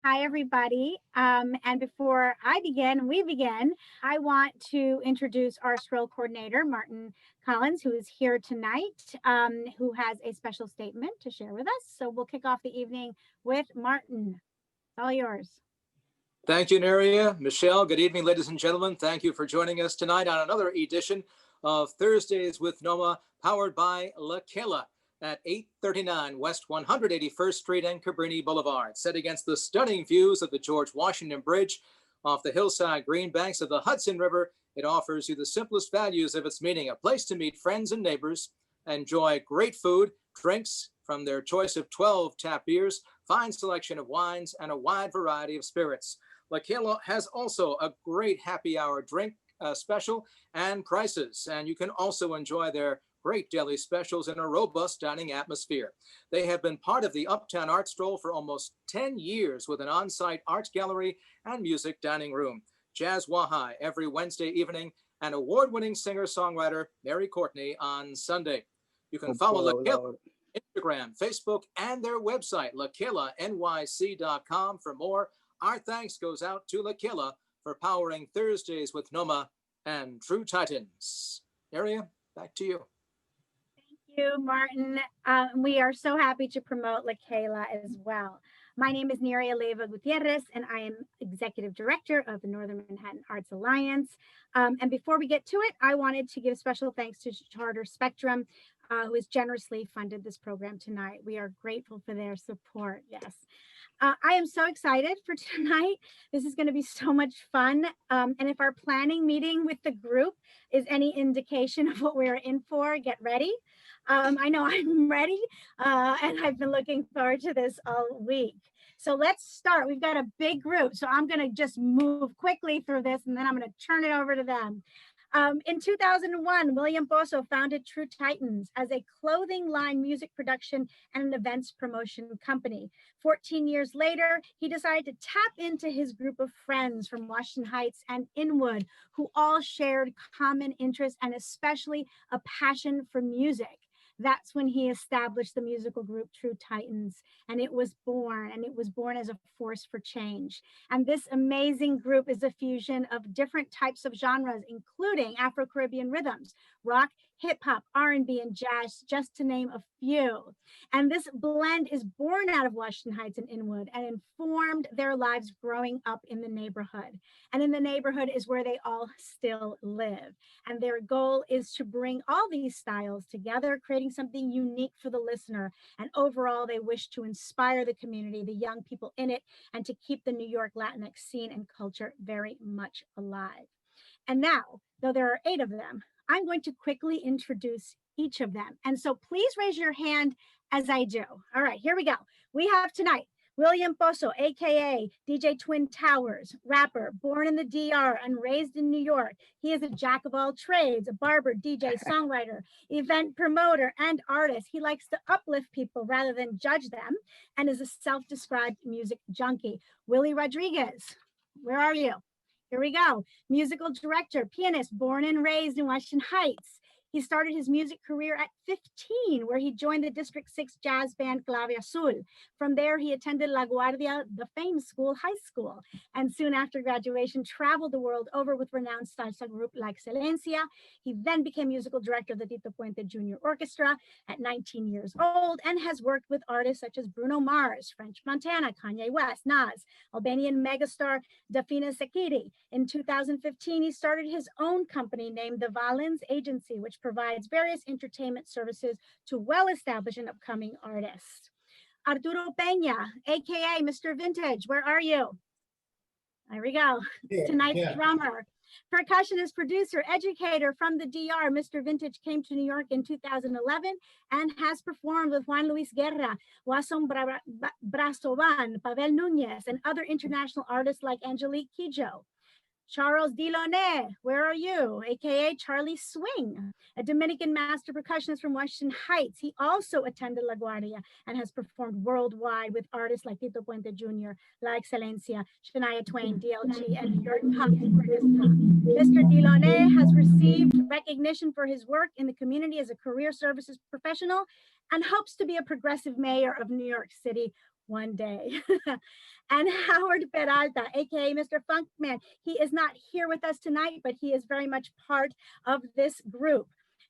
Hi, everybody. And before we begin, I want to introduce our stroll coordinator, Martin Collins, who is here tonight, who has a special statement to share with us. So we'll kick off the evening with Martin. It's all yours. Thank you, Neria. Michelle, good evening, ladies and gentlemen. Thank you for joining us tonight on another edition of Thursdays with NoMAA, powered by La Quila at 839 West 181st Street and Cabrini Boulevard, set against the stunning views of the George Washington Bridge off the hillside green banks of the Hudson River. It offers you the simplest values of its meaning, a place to meet friends and neighbors, enjoy great food, drinks from their choice of 12 tap beers, fine selection of wines, and a wide variety of spirits. La Quila has also a great happy hour drink special and prices, and you can also enjoy their great daily specials in a robust dining atmosphere. They have been part of the Uptown Art Stroll for almost 10 years with an on-site art gallery and music dining room. Jazz Wahai every Wednesday evening, and award-winning singer-songwriter Mary Courtney on Sunday. You can follow La Quila on Instagram, Facebook, and their website, laquilanyc.com for more. Our thanks goes out to La Quila for powering Thursdays with NoMAA and Tru Titanz. Neria, back to you. Thank you, Martin. We are so happy to promote La Quila as well. My name is Neria Leyva Gutierrez, and I am Executive Director of the Northern Manhattan Arts Alliance. And before we get to it, I wanted to give special thanks to Charter Spectrum, who has generously funded this program tonight. We are grateful for their support, yes. I am so excited for tonight. This is going to be so much fun. And if our planning meeting with the group is any indication of what we're in for, get ready. I know I'm ready, and I've been looking forward to this all week. So let's start. We've got a big group, so I'm going to just move quickly through this, and then I'm going to turn it over to them. In 2001, William Pozo founded Tru Titanz as a clothing line music production and an events promotion company. 14 years later, he decided to tap into his group of friends from Washington Heights and Inwood, who all shared common interests and especially a passion for music. That's when he established the musical group Tru Titanz, and it was born as a force for change. And this amazing group is a fusion of different types of genres, including Afro Caribbean rhythms, rock, hip hop, R&B, and jazz, just to name a few. And this blend is born out of Washington Heights and Inwood and informed their lives growing up in the neighborhood. And in the neighborhood is where they all still live. And their goal is to bring all these styles together, creating something unique for the listener. And overall, they wish to inspire the community, the young people in it, and to keep the New York Latinx scene and culture very much alive. And now, though there are 8 of them, I'm going to quickly introduce each of them. And so please raise your hand as I do. All right, here we go. We have tonight William Pozo, AKA DJ Twin Towers, rapper, born in the DR and raised in New York. He is a jack of all trades, a barber, DJ, songwriter, event promoter, and artist. He likes to uplift people rather than judge them, and is a self-described music junkie. Willie Rodriguez, where are you? Here we go. Musical director, pianist, born and raised in Washington Heights. He started his music career at 15, where he joined the District 6 jazz band Clave Azul. From there, he attended La Guardia, the Fame School High School, and soon after graduation, traveled the world over with renowned salsa group La Excelencia. He then became musical director of the Tito Puente Jr. Orchestra at 19 years old, and has worked with artists such as Bruno Mars, French Montana, Kanye West, Nas, Albanian megastar Dafina Sekiri. In 2015, he started his own company named the Valens Agency, which provides various entertainment services to well-established and upcoming artists. Arturo Peña, AKA Mr. Vintage, where are you? There we go. Tonight's drummer. Percussionist, producer, educator from the DR, Mr. Vintage came to New York in 2011 and has performed with Juan Luis Guerra, Wasson Brasovan, Pavel Núñez, and other international artists like Angelique Kidjo. Charles Diloné, where are you? AKA Charlie Swing, a Dominican master percussionist from Washington Heights. He also attended La Guardia and has performed worldwide with artists like Tito Puente Jr., La Excelencia, Shania Twain, DLG, and Jordan Huff. Mr. Diloné has received recognition for his work in the community as a career services professional and hopes to be a progressive mayor of New York City one day. And Howard Peralta, aka Mr. Funkman. He is not here with us tonight, but he is very much part of this group.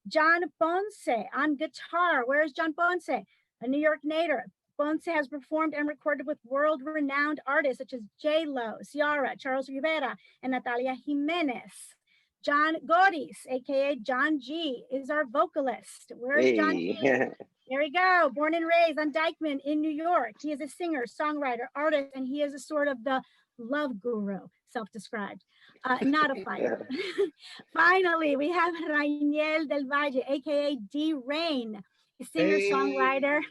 John Ponce on guitar. Where's John Ponce? A New York native. Ponce has performed and recorded with world-renowned artists such as J-Lo, Ciara, Charles Rivera, and Natalia Jimenez. John Goris, aka John G, is our vocalist. Where's John G? There we go. Born and raised on Dykeman in New York. He is a singer, songwriter, artist, and he is a sort of the love guru, self-described, not a fighter. Finally, we have Rainiel del Valle, aka D Rain, a singer, songwriter,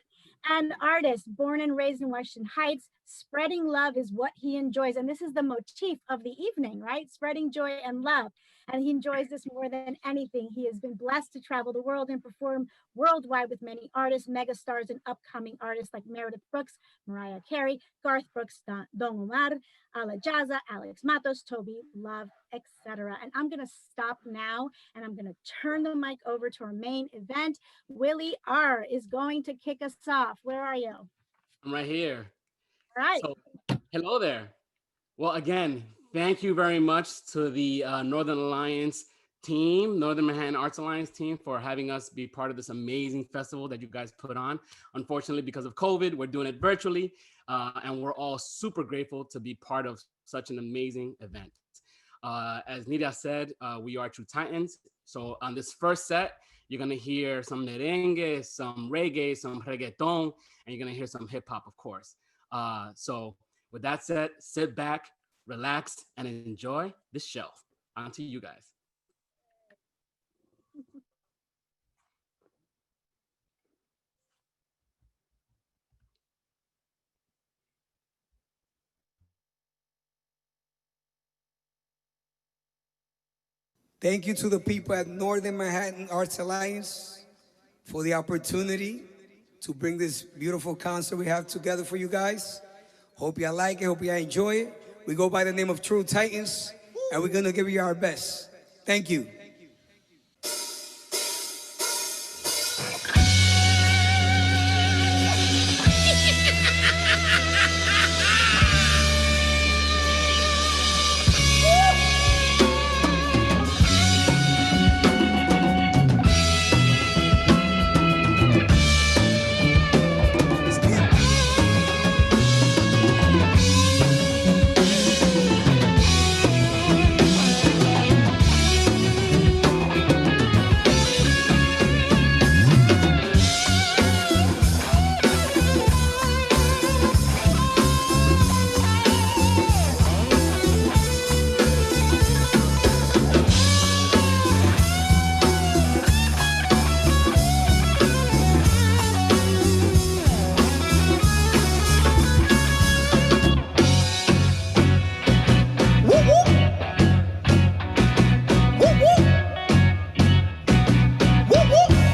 and artist, born and raised in Washington Heights. Spreading love is what he enjoys. And this is the motif of the evening, right? Spreading joy and love. And he enjoys this more than anything. He has been blessed to travel the world and perform worldwide with many artists, megastars, and upcoming artists like Meredith Brooks, Mariah Carey, Garth Brooks, Don Omar, Ala Jaza, Alex Matos, Toby Love, etc. And I'm going to stop now, and I'm going to turn the mic over to our main event. Willie R. is going to kick us off. Where are you? I'm right here. All right. So, hello there. Well, again, thank you very much to the Northern Alliance team, Northern Manhattan Arts Alliance team, for having us be part of this amazing festival that you guys put on. Unfortunately, because of COVID, we're doing it virtually, and we're all super grateful to be part of such an amazing event. As Nidia said, we are Tru Titanz. So on this first set, you're gonna hear some merengue, some reggae, some reggaeton, and you're gonna hear some hip hop, of course. So with that said, sit back, relax, and enjoy this show. On to you guys. Thank you to the people at Northern Manhattan Arts Alliance for the opportunity to bring this beautiful concert we have together for you guys. Hope y'all like it, hope y'all enjoy it. We go by the name of Tru Titanz, and we're gonna give you our best. Thank you.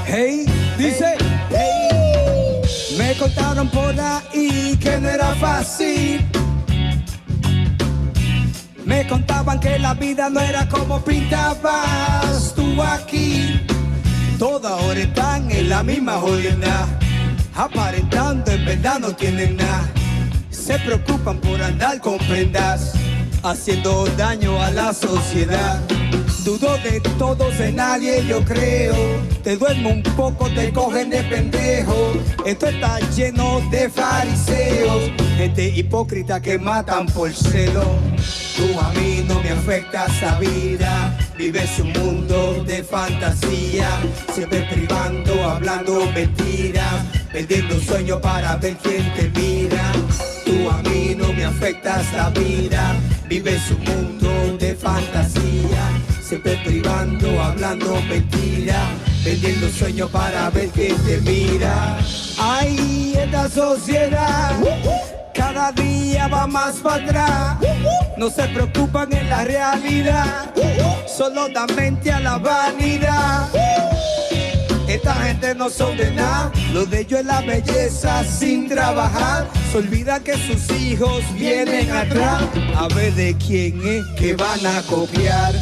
Hey, dice, hey, me contaron por ahí que no era fácil. Me contaban que la vida no era como pintabas tú aquí. Todas ahora están en la misma jodida, aparentando en verdad no tienen nada. Se preocupan por andar con prendas, haciendo daño a la sociedad. Dudo de todos, de nadie yo creo. Te duermo un poco, te cogen de pendejo. Esto está lleno de fariseos, gente hipócrita que matan por celo. Tú a mí no me afectas la vida, vives un mundo de fantasía, siempre privando, hablando mentiras, vendiendo sueños para ver quién te mira. Tú a mí no me afectas la vida, vives un mundo de fantasía, siempre privando, hablando mentiras, vendiendo sueños para ver quién te mira. Ay, esta sociedad cada día va más para atrás. No se preocupan en la realidad, solo dan mente a la vanidad. Esta gente no son de nada, lo de ellos es la belleza sin trabajar. Se olvida que sus hijos vienen atrás, a ver de quién es que van a copiar.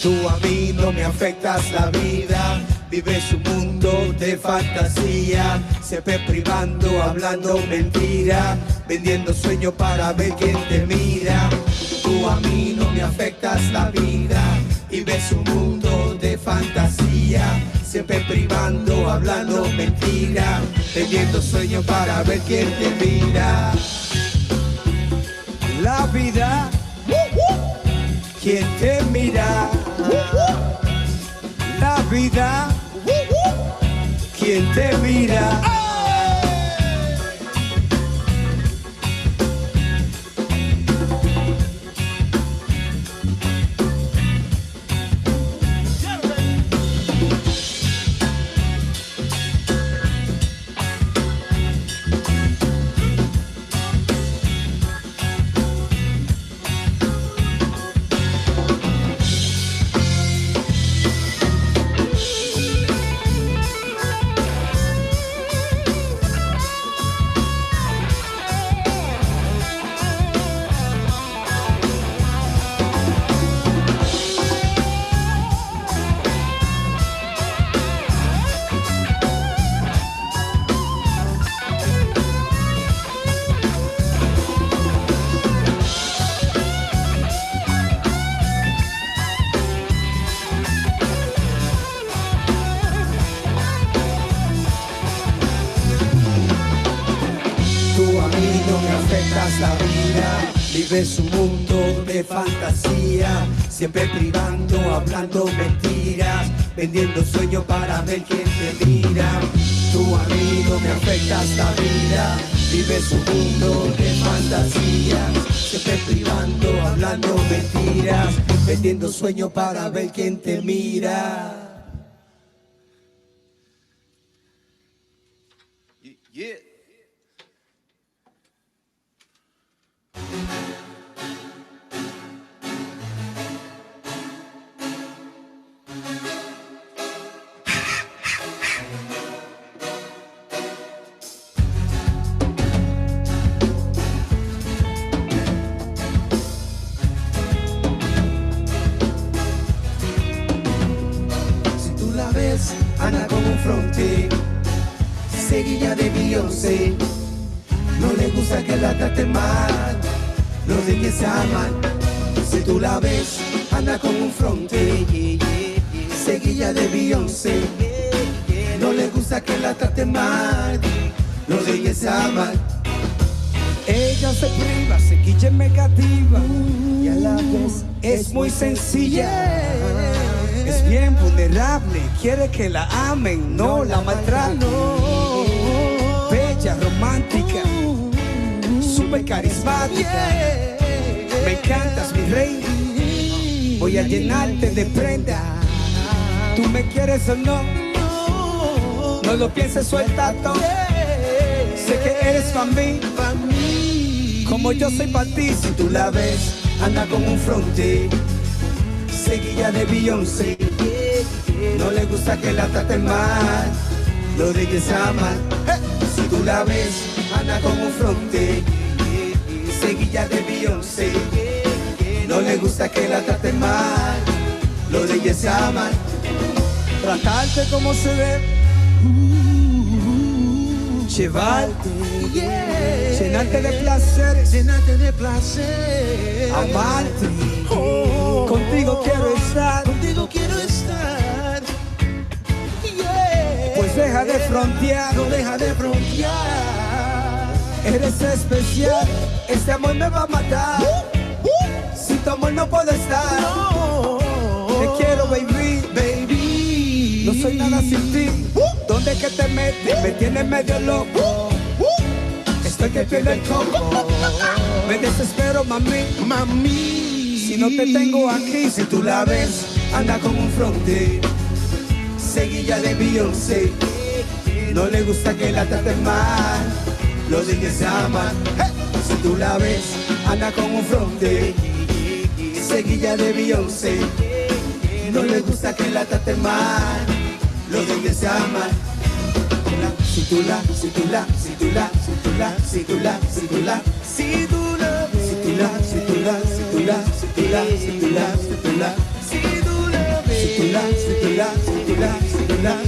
Tú a mí no me afectas la vida, vive su mundo de fantasía, siempre privando, hablando mentira, vendiendo sueño para ver quién te mira. Tú a mí no me afectas la vida, vive su mundo de fantasía, siempre privando, hablando mentira, vendiendo sueño para ver quién te mira. La vida, ¿quién te mira? La vida, ¿quién te mira? La vida, vive su mundo de fantasía, siempre privando, hablando mentiras, vendiendo sueños para ver quién te mira. Tú a mí no me afectas la vida, vive su mundo de fantasía, siempre privando, hablando mentiras, vendiendo sueños para ver quién te mira. Yeah. Anda con un fronte, seguilla de Beyoncé. No le gusta que la trate mal, los de que se aman. Si tú la ves, anda con un fronte, seguilla de Beyoncé. No le gusta que la trate mal, los de que se aman. Ella se priva, se quilla negativa y a la vez es muy sencilla. Es bien vulnerable, quiere que la amen, no la maltraten. Bella, romántica, súper carismática. Me encantas, mi reina, voy a llenarte de prenda. Tú me quieres o no, no lo pienses, suelta todo. Sé que eres para mí, como yo soy para ti. Si tú la ves, anda con un fronte, seguilla de Beyoncé. No le gusta que la traten mal, los de ella se aman. Si tú la ves, anda con un fronte, seguilla de Beyoncé. No le gusta que la traten mal, los de ella se aman. Tratarte como se debe, llevarte, llenarte de placer, amarte. Contigo quiero estar, pues deja de frontear, no deja de frontear. Eres especial, este amor me va a matar. Sin tu amor no puedo estar. Te quiero, baby, no soy nada sin ti. ¿Dónde que te metes? Me tienes medio loco. Estoy que pierdo el coco. Me desespero, mami, si no te tengo aquí. Si tú la ves, anda con un fronte, seguilla de Beyoncé. No le gusta que la traten mal, los de que se aman. Si tú la ves, anda con un fronte, seguilla de Beyoncé. No le gusta que la traten mal, los de que se aman. Si tú la ves, si tú la ves, si tú la ves, si tú la ves, si tú la ves, si tú la ves, si tú la ves, si tú la ves, si tú la ves, si tú la ves, si tú la ves, si tú la ves, si tú la ves, si tú la ves, si tú la ves.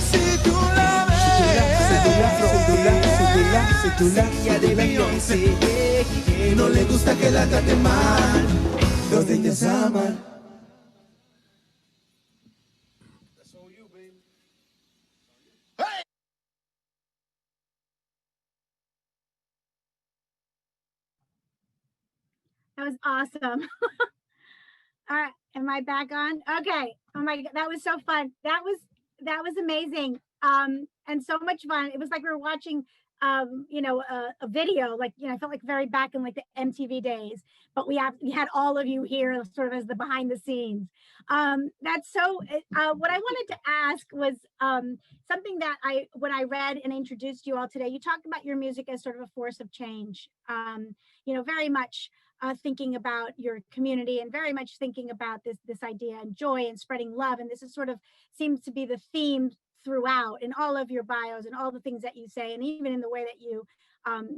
Si tú la ves, ella de Beyoncé, no le gusta que la trate mal, donde ellas aman. That was awesome. All right, am I back on? Okay. Oh my God, that was so fun. That was amazing. And so much fun. It was like we were watching, a video. Like, I felt like very back in like the MTV days. But we had all of you here, sort of as the behind the scenes. That's so. What I wanted to ask was something that when I read and introduced you all today, you talked about your music as sort of a force of change. Very much. Thinking about your community and very much thinking about this idea and joy and spreading love. And this is sort of seems to be the theme throughout in all of your bios and all the things that you say, and even in the way that you,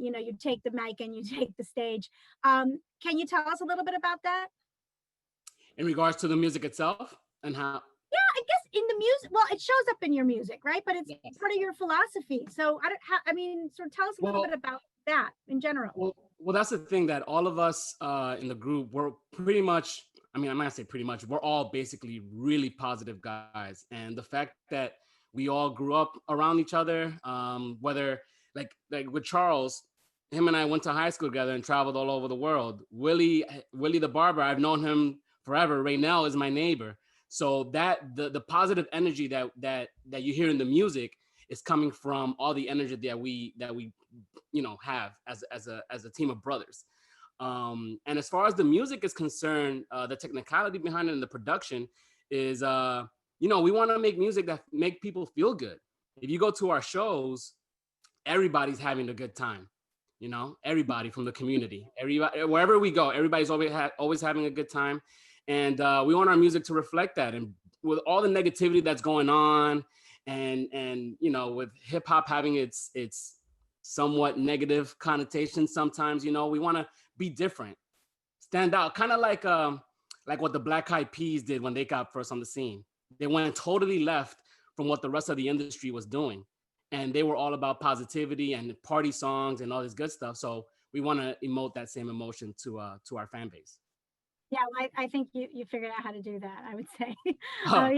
you take the mic and you take the stage. Can you tell us a little bit about that? In regards to the music itself and how? Yeah, I guess in the music, well, it shows up in your music, right? But it's part of your philosophy. So sort of tell us a little bit about that in general. Well, that's the thing, that all of us in the group, we're pretty much, I'm not gonna say pretty much, we're all basically really positive guys. And the fact that we all grew up around each other, whether like with Charles, him and I went to high school together and traveled all over the world. Willie the barber, I've known him forever. Raynell is my neighbor. So that the positive energy that you hear in the music is coming from all the energy that we have as a team of brothers. And as far as the music is concerned, the technicality behind it and the production is we want to make music that make people feel good. If you go to our shows, everybody's having a good time. Everybody from the community, everybody, wherever we go, everybody's always having a good time. And we want our music to reflect that. And with all the negativity that's going on, and with hip hop having its somewhat negative connotations sometimes, we want to be different, stand out, kind of like what the Black Eyed Peas did when they got first on the scene. They went totally left from what the rest of the industry was doing, and they were all about positivity and party songs and all this good stuff. So we want to emote that same emotion to our fan base. Yeah, I think you figured out how to do that, I would say. Oh,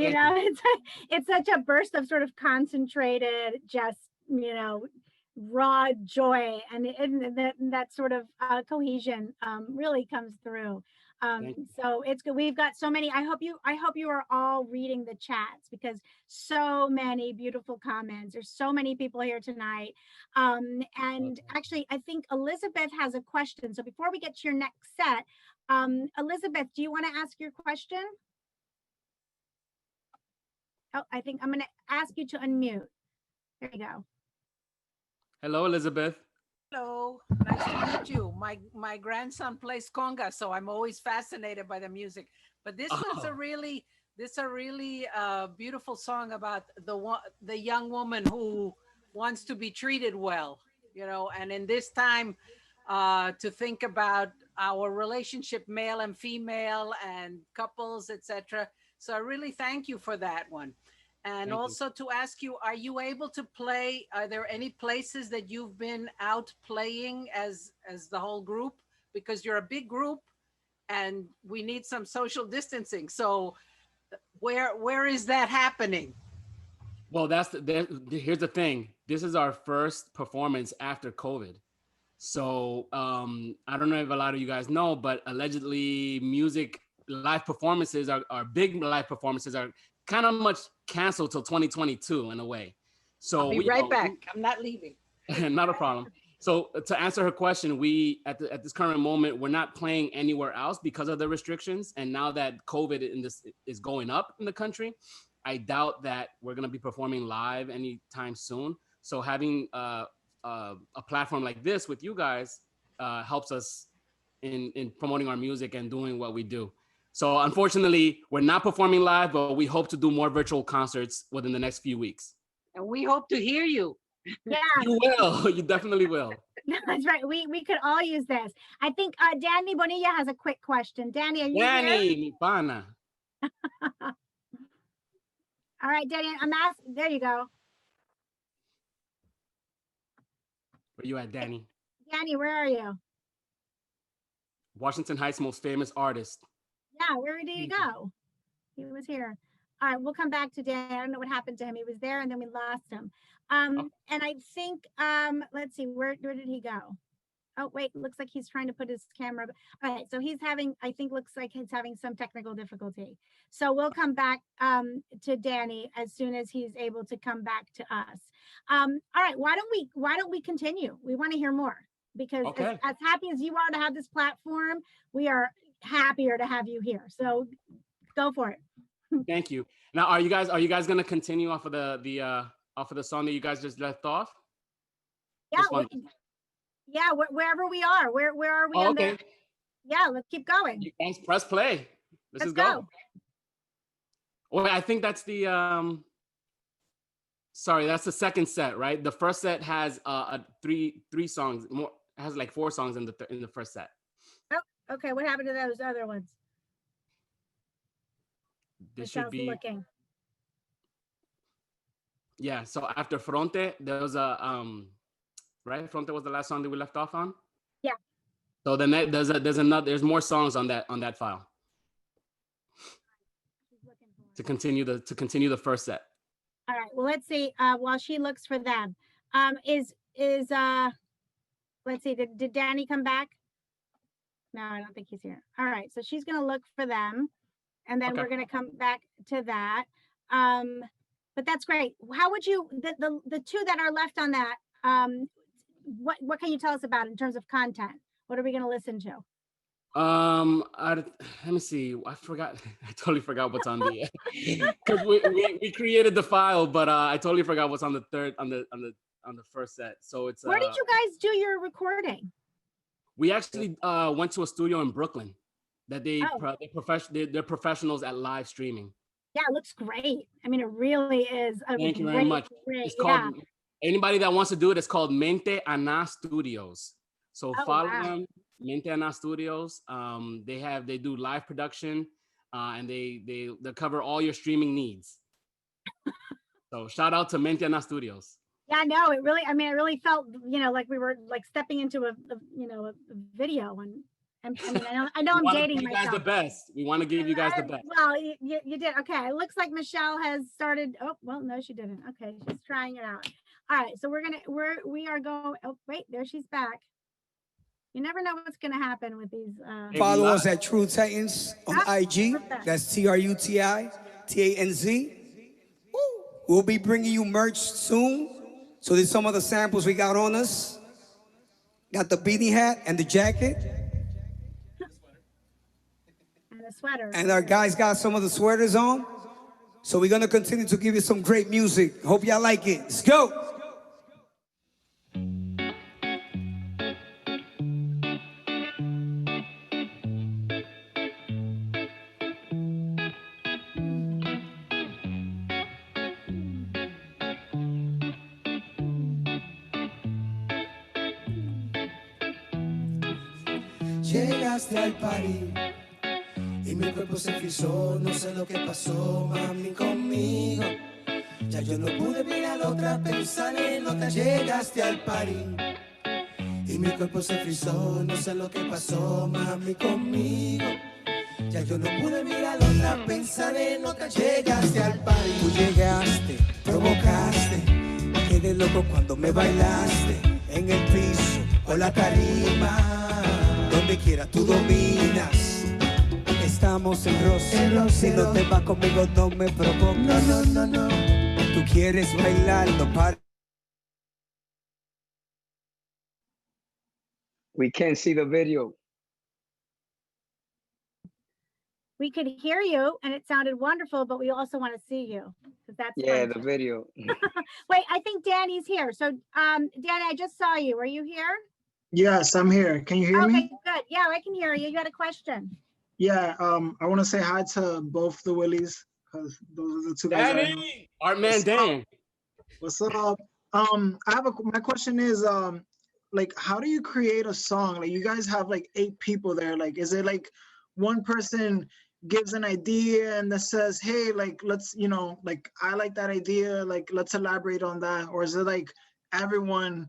it's such a burst of sort of concentrated, just, raw joy, and that sort of cohesion really comes through. So it's good. We've got so many. I hope you are all reading the chats, because so many beautiful comments. There's so many people here tonight. And actually, I think Elizabeth has a question. So before we get to your next set, Elizabeth, do you want to ask your question? Oh, I think I'm going to ask you to unmute. There you go. Hello, Elizabeth. Hello, nice to meet you. My grandson plays conga, so I'm always fascinated by the music. But this is a really beautiful song about the young woman who wants to be treated well, and in this time to think about our relationship, male and female and couples, etc. So I really thank you for that one. And thank also you. To ask you, are you able to play? Are there any places that you've been out playing as the whole group? Because you're a big group and we need some social distancing. So where is that happening? Well, here's the thing. This is our first performance after COVID. So I don't know if a lot of you guys know, but allegedly live performances are big live performances are kind of much canceled till 2022 in a way. So I'll be right back. I'm not leaving. Not a problem. So to answer her question, we at this current moment, we're not playing anywhere else because of the restrictions. And now that COVID is going up in the country, I doubt that we're going to be performing live anytime soon. So having a platform like this with you guys helps us in promoting our music and doing what we do. So unfortunately, we're not performing live, but we hope to do more virtual concerts within the next few weeks. And we hope to hear you. Yeah, You will. You definitely will. that's right. We could all use this. I think Danny Bonilla has a quick question. Danny, are you here? Danny, mi pana. All right, Danny, I'm asking. There you go. Where you at, Danny? Danny, where are you? Washington Heights' most famous artist. Yeah, where did he go? He was here. All right, we'll come back to Danny. I don't know what happened to him. He was there and then we lost him. And I think, let's see, where did he go? Oh, wait, looks like he's trying to put his camera. All right, so he's having, I think looks like he's having some technical difficulty. So we'll come back to Danny as soon as he's able to come back to us. All right, why don't we continue? We want to hear more because as happy as you are to have this platform, we are happier to have you here. So go for it. Thank you. Now, are you guys gonna continue off of the song that you guys just left off? Yeah, wherever we are. Where are we? Okay. Yeah, let's keep going. You guys press play. Let's Let's go. go. Well, I think that's the sorry, that's the second set, right? The first set has three songs. More has like 4 songs in the first set. Oh, okay. What happened to those other ones? This should be looking. Yeah, so after Fronte, there was a right? Fronte was the last song that we left off on? Yeah. So then there's more songs on that file. To continue the first set. All right. Well, let's see. While she looks for them, let's see. Did Danny come back? No, I don't think he's here. All right. So she's gonna look for them, and then we're gonna come back to that. But that's great. How would you the 2 that are left on that? What can you tell us about in terms of content? What are we gonna listen to? Let me see. I forgot. I totally forgot what's on the because we created the file, but I totally forgot what's on the first set. So it's where did you guys do your recording? We actually went to a studio in Brooklyn that they're professionals at live streaming. Yeah, it looks great. I mean, it really is. Thank you very much. It's called anybody that wants to do it. It's called Mente Ana Studios. So follow them. Mente Ana Studios. They do live production, and they cover all your streaming needs. So shout out to Mente Ana Studios. Yeah, no, it really felt, like we were like stepping into a video, and I know I'm dating myself. You guys the best. We want to give you guys the best. Well, you did. Okay, it looks like Michelle has started. Oh, well, no, she didn't. Okay, she's trying it out. All right, so we are going. Oh, wait, there she's back. You never know what's going to happen with these. Follow us at Tru Titanz on IG. That's TruTitanz. We'll be bringing you merch soon. So there's some of the samples we got on us. Got the beanie hat and the jacket. And the sweater. And our guys got some of the sweaters on. So we're going to continue to give you some great music. Hope y'all like it. Let's go. Llegaste al party y mi cuerpo se frizó, no sé lo que pasó, mami, conmigo. Ya yo no pude mirar a otra, pensar en otra. Llegaste al party y mi cuerpo se frizó, no sé lo que pasó, mami, conmigo. Ya yo no pude mirar a otra, pensar en otra. Llegaste al party, tú llegaste, provocaste, me quedé loco cuando me bailaste en el piso o la tarima. Donde quiera tú dominas. Estamos en roce. Si no te vas conmigo no me provocas. No. Tú quieres bailar, no para. We can't see the video. we could hear you and it sounded wonderful, but we also want to see you because that's Yeah, fun the too. video. Wait, I think Danny's here. So, Danny, I just saw you. Are you here? Yes, I'm here. Can you hear Okay, me? good. Yeah, I can hear you. You got a question? Yeah, I want to say hi to both the Willies because those are the two guys I know. Danny, Art Man What's up? Dan. What's up? My question is, like, how do you create a song? Like, you guys have like 8 people there. Like, is it like one person gives an idea and that says, hey, like, let's, you know, like, I like that idea, like, let's elaborate on that? Or is it like everyone,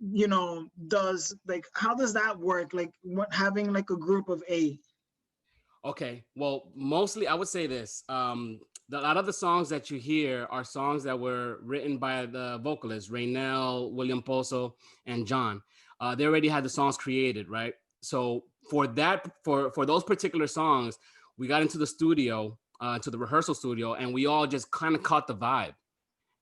you know, does, like, how does that work? Like, what, having like a group of 8? Okay, well, mostly I would say this. A lot of the songs that you hear are songs that were written by the vocalists, Raynell, William Pozo, and John. They already had the songs created, right? So for those particular songs, we got into the studio, to the rehearsal studio, and we all just kind of caught the vibe,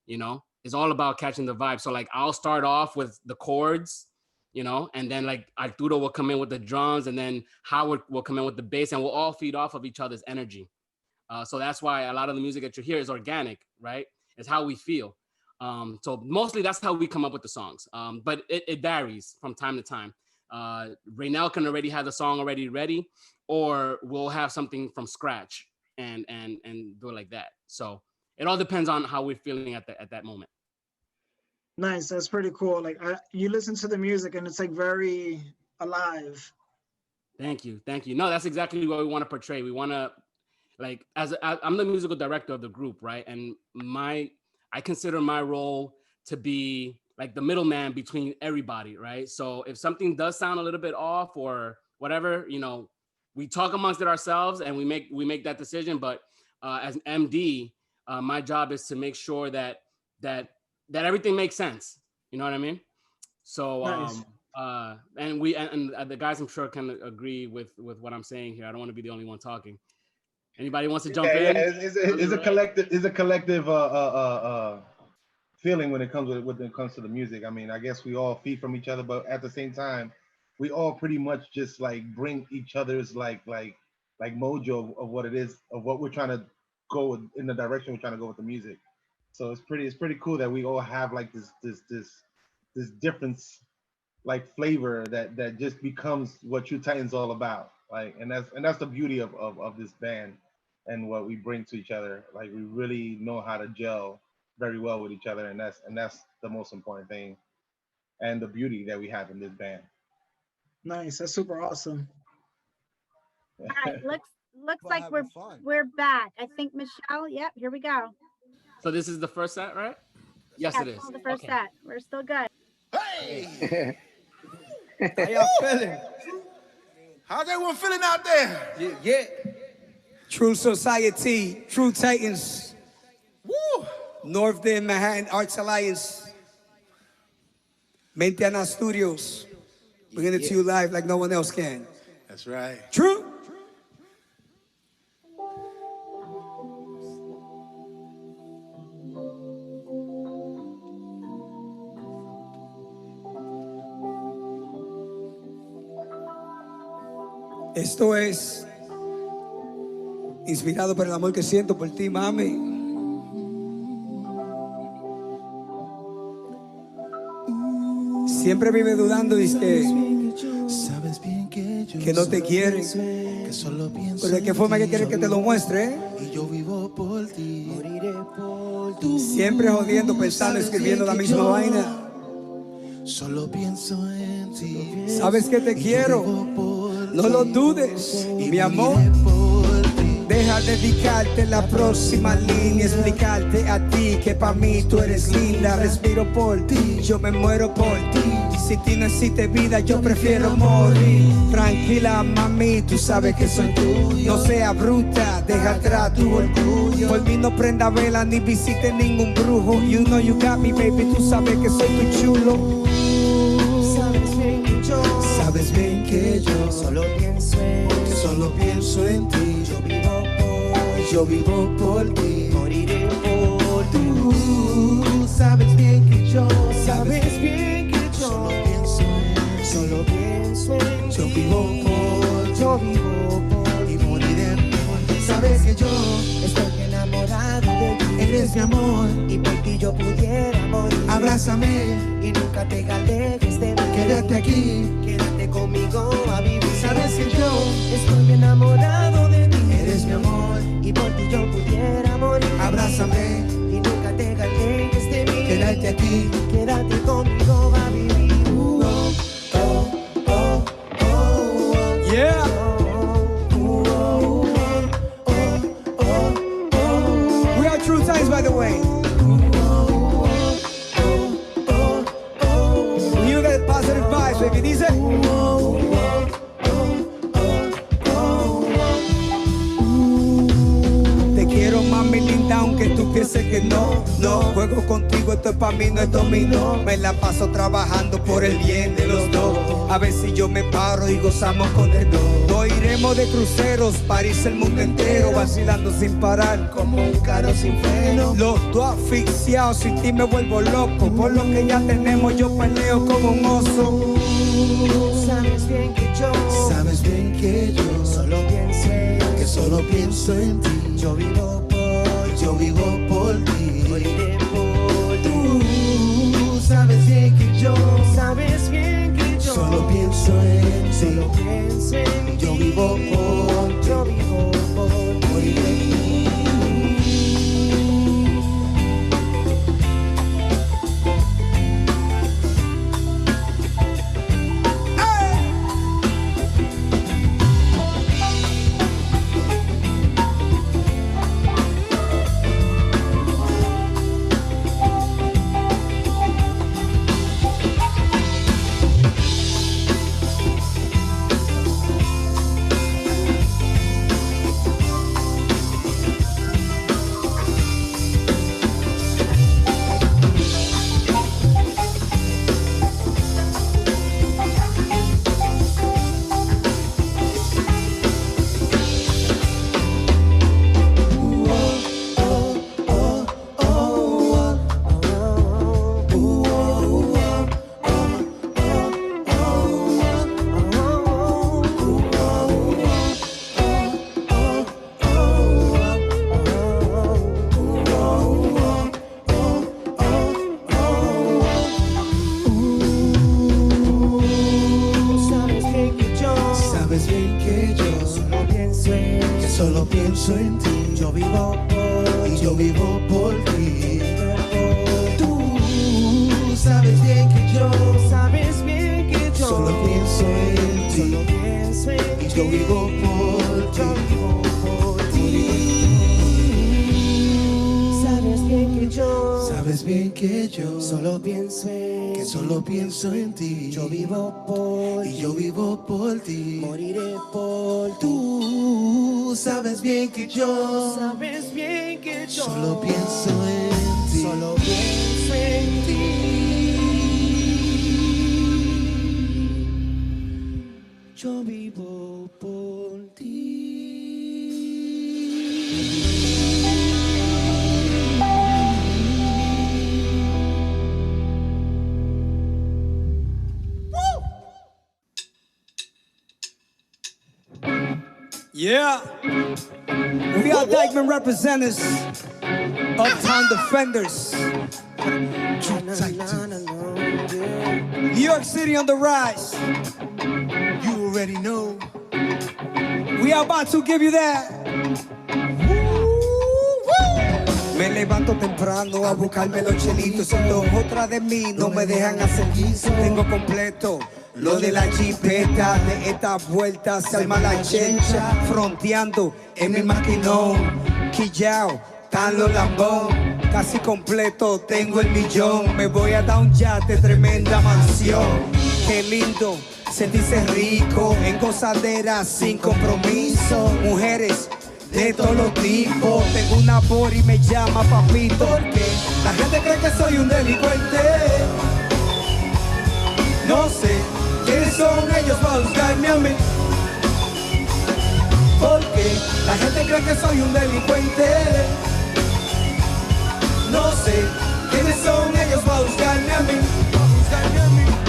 you know? It's all about catching the vibe. So like, I'll start off with the chords, you know, and then like Arturo will come in with the drums, and then Howard will come in with the bass, and we'll all feed off of each other's energy. So that's why a lot of the music that you hear is organic, right? It's how we feel. So mostly that's how we come up with the songs. But it varies from time to time. Raynell can already have the song already ready, or we'll have something from scratch and do it like that. So it all depends on how we're feeling at that moment. Nice, that's pretty cool. Like, you listen to the music and it's like very alive. Thank you. No, that's exactly what we want to portray. We want to, like, I'm the musical director of the group, right? And I consider my role to be like the middleman between everybody, right? So if something does sound a little bit off or whatever, you know, we talk amongst it ourselves and we make that decision. But as an MD, my job is to make sure that everything makes sense. You know what I mean? So Nice. and the guys I'm sure can agree with what I'm saying here. I don't want to be the only one talking. Anybody wants to jump in? Yeah, it's a collective feeling when it comes to the music. I mean, I guess we all feed from each other, but at the same time, we all pretty much just like bring each other's like mojo of what it is, of what we're trying to go in the direction we're trying to go with the music. So it's pretty cool that we all have like this difference, like flavor that just becomes what Tru Titanz all about. Like, and that's the beauty of this band and what we bring to each other. Like, we really know how to gel very well with each other, and that's the most important thing, and the beauty that we have in this band. Nice, that's super awesome. All right, looks like we're back. I think Michelle. Yep, here we go. So this is the first set, right? Yes, it is. The first Okay. set. We're still good. Hey! How y'all feeling? How's everyone feeling out there? Yeah. True Society, Tru Titanz, Woo! North End Manhattan Arts Alliance, Mentiana Studios, bringing it to you live like no one else can. That's right. True. Esto es inspirado por el amor que siento por ti, mami. Siempre vive dudando, dice que no te quieren. Pero de qué forma que quieres que te lo muestre, Y yo vivo por ti. Moriré por ti. Siempre jodiendo, pensando, escribiendo la misma vaina. Solo pienso en ti. Sabes que te quiero, no lo dudes, mi amor. Deja dedicarte la próxima línea, explicarte a ti que pa' mí tú eres linda. Respiro por ti, yo me muero por ti. Si ti no existe vida, yo prefiero morir. Tranquila, mami, tú sabes que soy tuyo. No seas bruta, deja atrás tu orgullo. Por mí no prenda vela ni visite ningún brujo. You know you got me, baby, tú sabes que soy tu chulo. Sabes bien que yo solo pienso en ti. Yo vivo por ti, moriré por ti. Tú sabes bien que yo solo pienso en ti. Yo vivo por ti y moriré por ti. que yo Estoy enamorado de ti. eres mi amor. Y por ti yo pudiera morir. Abrázame, Y nunca te alejes de mí. quédate aquí. Quédate conmigo a vivir. Sabes que yo Estoy enamorado de ti. eres mi amor. Y por ti yo pudiera morir. Abrázame, Y nunca te alejes de mí. quédate aquí. Quédate conmigo a vivir. Yeah. We are Tru Titanz, by the way. You get positive vibes, baby. Dice. Te quiero, mami linda, aunque tú pienses que no. Juego contigo, esto es pa' mí, no es dominó. Me la paso trabajando por el bien de los dos. A ver si yo me paro y gozamos con el dos. Nos iremos de cruceros, París, el mundo entero, vacilando sin parar, como un carro sin freno. Los dos asfixiados, sin ti me vuelvo loco. Por lo que ya tenemos, yo peleo como un oso. Sabes bien que yo Sabes bien que yo solo pienso en que solo pienso en ti. yo vivo por ti. moriré por ti. Tú sabes bien que yo Sabes bien que yo solo pienso en ti. solo pienso en ti. Yo vivo por ti. Yo vivo por ti. Moriré. Sabes bien que yo Solo pienso en que solo pienso en ti. yo vivo por Y yo vivo por ti. ti. Tú sabes bien que yo Sabes bien que yo solo pienso en ti. solo pienso en Y ti. yo vivo por Yo ti. vivo por ti. Sabes bien que yo Sabes bien que yo solo pienso en que solo pienso en ti. yo vivo por Y yo vivo por ti. moriré por ti. Tú sabes bien que yo Sabes bien que yo solo pienso en ti. solo pienso en ti. Yo vivo por ti. Yeah. We are Dykeman representatives, Uptown Defenders. Tru Titanz. New York City on the rise. You already know. We are about to give you that. Me levanto temprano a buscarme los chelitos. Son dos otras de mí, no me dejan hacer guiso. Tengo completo lo de la jipeta. De esta vuelta se arma la chencha. Fronteando en mi maquinón. Quillao, tan los lambón. Casi completo, tengo el millón. Me voy a dar un yate, tremenda mansión. Qué lindo, sentirse rico. En gozadera, sin compromiso. Mujeres de todos los tipos. Tengo una por y me llama papito. Porque la gente cree que soy un delincuente. No sé quiénes son ellos para buscarme a mí. Porque la gente cree que soy un delincuente. No sé quiénes son ellos para buscarme a mí.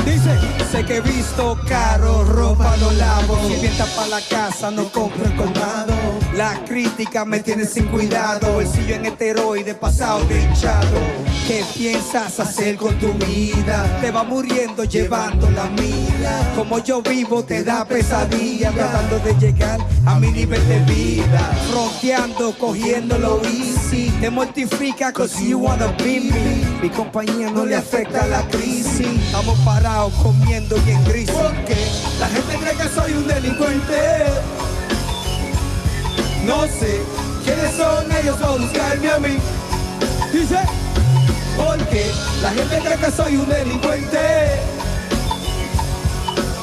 Dice. sé que he visto caro, ropa no lavo. Sirvienta para la casa, no compro el colmado. La crítica me tiene sin cuidado. Bolsillo en esteroide, pasado de hinchado. ¿Qué piensas hacer con tu vida? Te va muriendo llevando la mía. Como yo vivo te da pesadilla, tratando de llegar a mi nivel de vida. Fronteando, cogiéndolo easy. Te mortifica cause you wanna be me. Mi compañía no le afecta la crisis. Estamos parados comiendo bien gris. Porque la gente cree que soy un delincuente. No sé quiénes son ellos para buscarme a mí. Dice, porque la gente cree que soy un delincuente.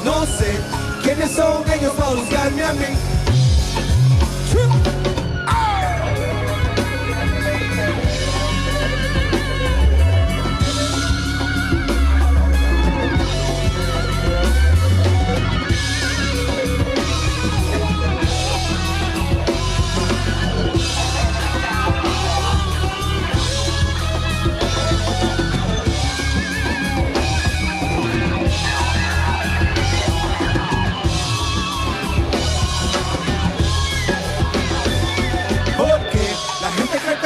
No sé quiénes son ellos para buscarme a mí.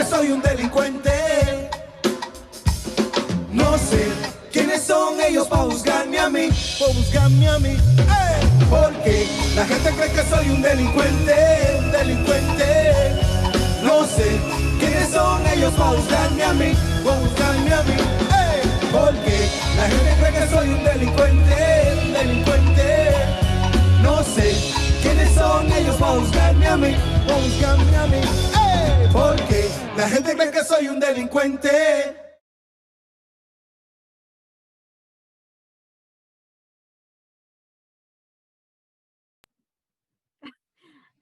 Soy un delincuente. No sé quiénes son ellos para juzgarme a mí, para juzgarme a mí. Porque la gente cree que soy un delincuente, un delincuente. No sé quiénes son ellos para juzgarme a mí, para juzgarme a mí. Porque la gente cree que soy un delincuente, un delincuente. No sé quiénes son ellos para juzgarme a mí, para juzgarme a mí. Porque la gente cree que soy un delincuente.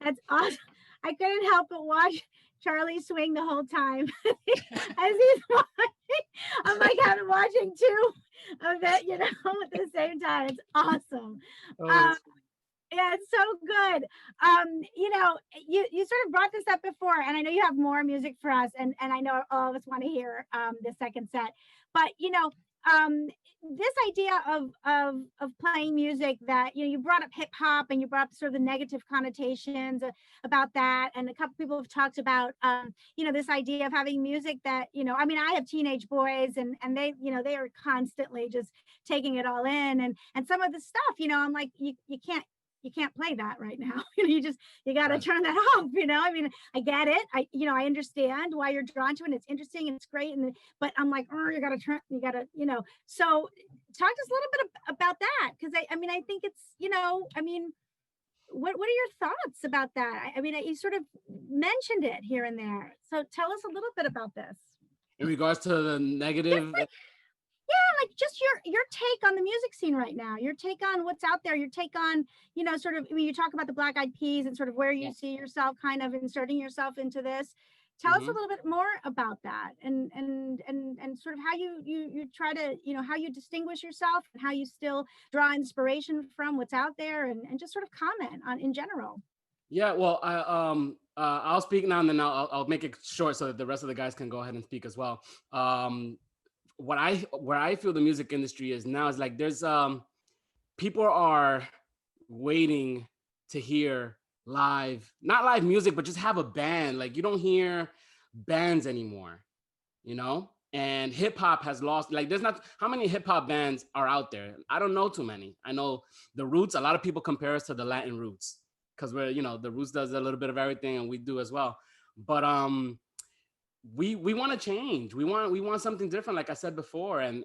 That's awesome. I couldn't help but watch Charlie swing the whole time as he's watching. I'm like, I'm watching two of it, you know, at the same time. It's awesome. Yeah, it's so good. You know, you sort of brought this up before, and I know you have more music for us, and I know all of us want to hear the second set. But you know, this idea of playing music that you brought up hip hop, and you brought up sort of the negative connotations about that, and a couple people have talked about this idea of having music that I mean, I have teenage boys, and they they are constantly just taking it all in, and some of the stuff I'm like, you can't play that right now. You got to turn that off. I mean, I get it. I understand why you're drawn to it. And it's interesting and it's great. But I'm like, you got to turn, so talk to us a little bit about that. Cause I mean, I think it's, I mean, what are your thoughts about that? I mean, you sort of mentioned it here and there. So tell us a little bit about this. In regards to the negative. Like just your take on the music scene right now, your take on what's out there, your take on, sort of, I mean, you talk about the Black Eyed Peas and sort of where you see yourself kind of inserting yourself into this. Tell us a little bit more about that and sort of how you try to, how you distinguish yourself and how you still draw inspiration from what's out there and just sort of comment on in general. Yeah, well, I'll speak now and then I'll make it short so that the rest of the guys can go ahead and speak as well. Where I feel the music industry is now is like there's people are waiting to hear not live music, but just have a band. Like you don't hear bands anymore, and hip hop has lost, like there's not, how many hip hop bands are out there? I don't know too many. I know the Roots, a lot of people compare us to the Latin Roots because we're, the Roots does a little bit of everything and we do as well. But we want to change. We want something different, like I said before, and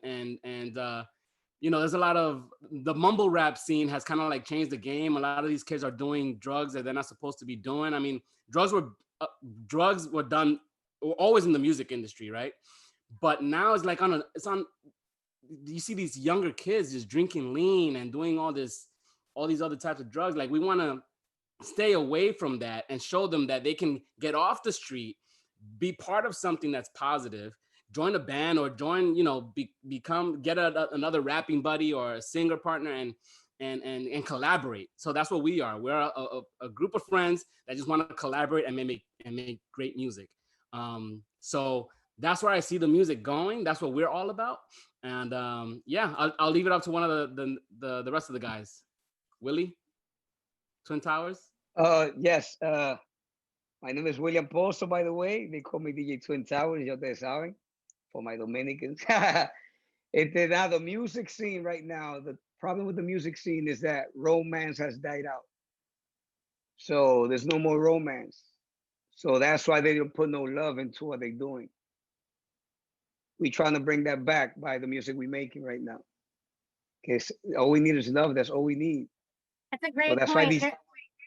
there's a lot of the mumble rap scene has kind of like changed the game. A lot of these kids are doing drugs that they're not supposed to be doing. I mean, drugs were done always in the music industry, right? But now it's like you see these younger kids just drinking lean and doing all these other types of drugs. Like we want to stay away from that and show them that they can get off the street, be part of something that's positive, join a band or join, get another rapping buddy or a singer partner and collaborate. So that's what we are. We're a group of friends that just want to collaborate and make great music. So that's where I see the music going. That's what we're all about. And yeah, I'll leave it up to one of the rest of the guys. Willie, Twin Towers. Yes. My name is William Pozo, by the way. They call me DJ Twin Towers, ya ustedes saben, for my Dominicans. Now the music scene right now, the problem with the music scene is that romance has died out. So there's no more romance. So that's why they don't put no love into what they're doing. We're trying to bring that back by the music we're making right now. Because all we need is love. That's all we need. That's a great So that's point. why these,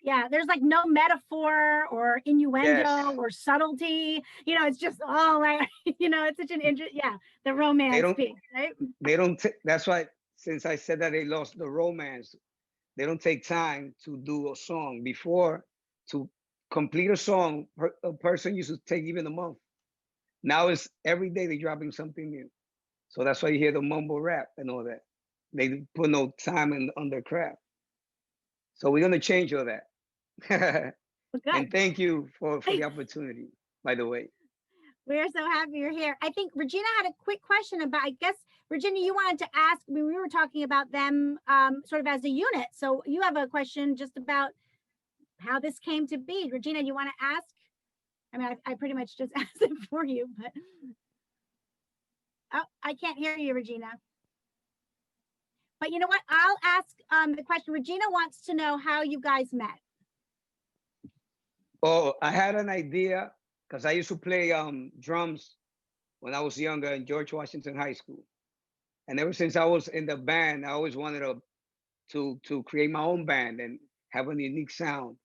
Yeah, there's like no metaphor or innuendo yes, or subtlety. You know, it's just all like, you know, it's such an interest. Yeah, the romance don't- piece, right? they don't, that's why, since I said that they lost the romance, they don't take time to do a song. Before, to complete a song, a person used to take even a month. Now it's every day they're dropping something new. So that's why you hear the mumble rap and all that. They put no time on their craft. So we're gonna change all that. Well, And good. thank you for the opportunity, by the way. We're so happy you're here. I think Regina had a quick question about, I guess, Regina, you wanted to ask, we were talking about them sort of as a unit. So you have a question just about how this came to be. Regina, you want to ask? I mean, I pretty much just asked it for you, but. Oh, I can't hear you, Regina. But you know what? I'll ask the question. Regina wants to know how you guys met. Oh, I had an idea because I used to play drums when I was younger in George Washington High School. And ever since I was in the band, I always wanted to create my own band and have a unique sound.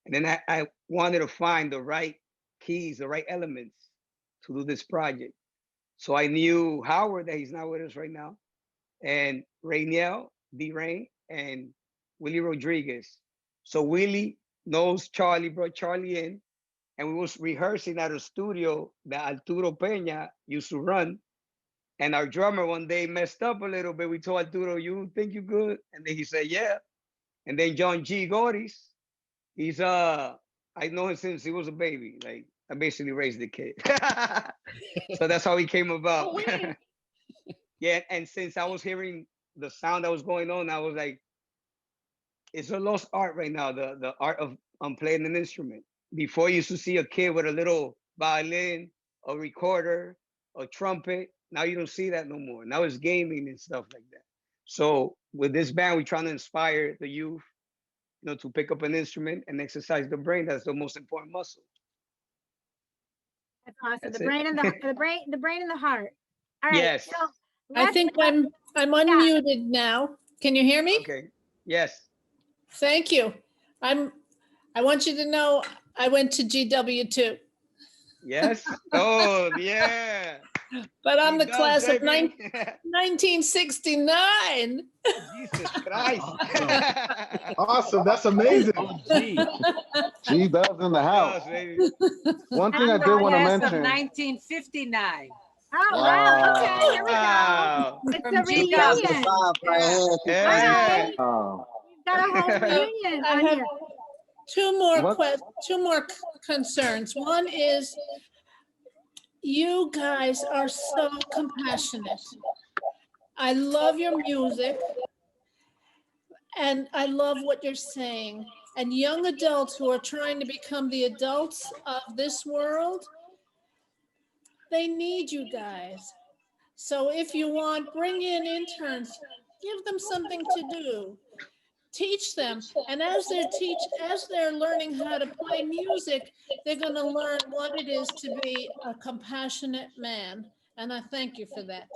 And then I wanted to find the right keys, the right elements to do this project. So I knew Howard, that he's not with us right now, and Rainiel, D-Rain, and Willie Rodriguez. So Willie knows Charlie, brought Charlie in, and we was rehearsing at a studio that Arturo Peña used to run. And our drummer one day messed up a little bit. We told Arturo, "You think you good?" And then he said, "Yeah." And then John G. Goris, he's I know him since he was a baby. Like, I basically raised the kid. So that's how he came about. Oh, Yeah, and since I was hearing the sound that was going on, I was like, it's a lost art right now, the art of playing an instrument. Before, you used to see a kid with a little violin, a recorder, a trumpet. Now you don't see that no more. Now it's gaming and stuff like that. So with this band, we're trying to inspire the youth, you know, to pick up an instrument and exercise the brain. That's the most important muscle. That's awesome. That's The it. brain and the brain and the heart. All right. Yes. So I let's- think I'm unmuted now. Can you hear me? Okay. Yes. Thank you. I want you to know I went to GW too, Yes. Oh, yeah. but I'm the He does, class of baby. 1969. Jesus Christ. Awesome. That's amazing. Oh, gee. G-Dubs in the house. Yes, baby. One thing I I'm did want to Class of mention. 1959. Oh, wow. Okay, here we go. Wow. It's From a G-Dubs. reunion. Yeah. Oh, We've got a whole reunion I on have here. two more concerns. One is you guys are so compassionate. I love your music and I love what you're saying. And young adults who are trying to become the adults of this world, they need you guys. So if you want, bring in interns, give them something to do. Teach them, and as they're learning how to play music, they're going to learn what it is to be a compassionate man. And I thank you for that.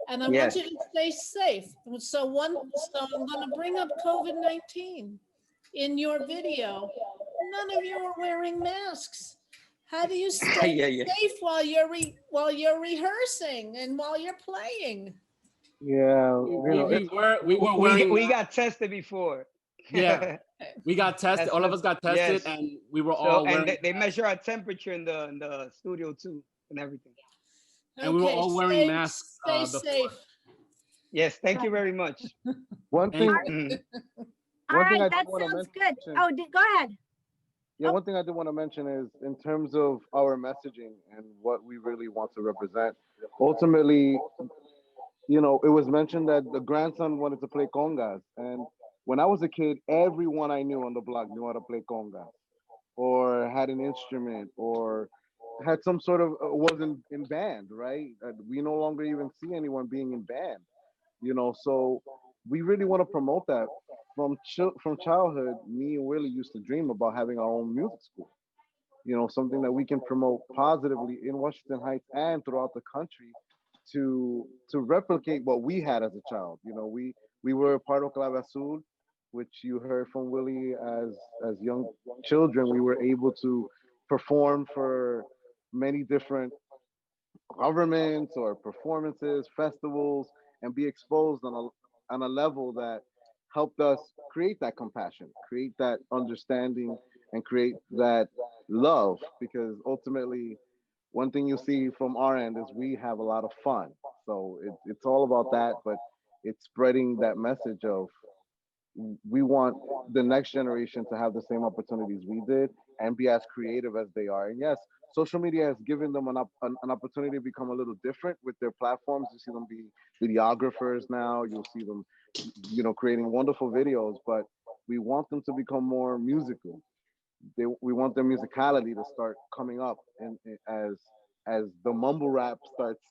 And I Yes. want you to stay safe. So I'm going to bring up COVID-19 in your video. None of you are wearing masks. How do you stay Yeah. safe while you're rehearsing and while you're playing? yeah. We were wearing. We got tested before. Yeah. We got tested. All of us got tested, Yes. and we were So, all and wearing. they measure our temperature in the studio too and everything. And we were all wearing masks, Stay before. safe. Yes, thank you very much. One thing. Mm. All One thing right, I that do wanna sounds good. mention- Oh, go ahead. Yeah, one thing I did want to mention is in terms of our messaging and what we really want to represent. Ultimately, it was mentioned that the grandson wanted to play congas, and when I was a kid, everyone I knew on the block knew how to play congas, or had an instrument, or had some sort of was in band, right? We no longer even see anyone being in band, So we really want to promote that. From childhood, me and Willie used to dream about having our own music school. Something that we can promote positively in Washington Heights and throughout the country to replicate what we had as a child. We were a part of Clave Azul, which you heard from Willie as young children. We were able to perform for many different governments or performances, festivals, and be exposed on a level that helped us create that compassion, create that understanding, and create that love. Because ultimately, one thing you see from our end is we have a lot of fun. So it's all about that, but it's spreading that message of we want the next generation to have the same opportunities we did and be as creative as they are. And yes, social media has given them an opportunity to become a little different with their platforms. You see them be videographers now. You'll see them, creating wonderful videos, but we want them to become more musical. We want their musicality to start coming up, and as the mumble rap starts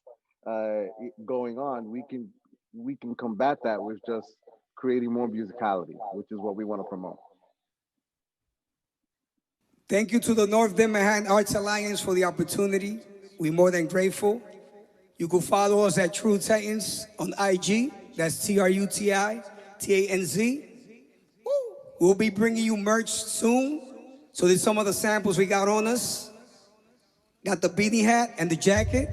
going on, we can combat that with just creating more musicality, which is what we want to promote. Thank you to the North Manhattan Arts Alliance for the opportunity. We're more than grateful. You can follow us at Tru Titanz on IG. That's TruTitanz. We'll be bringing you merch soon. So there's some of the samples we got on us. Got the beanie hat and the jacket.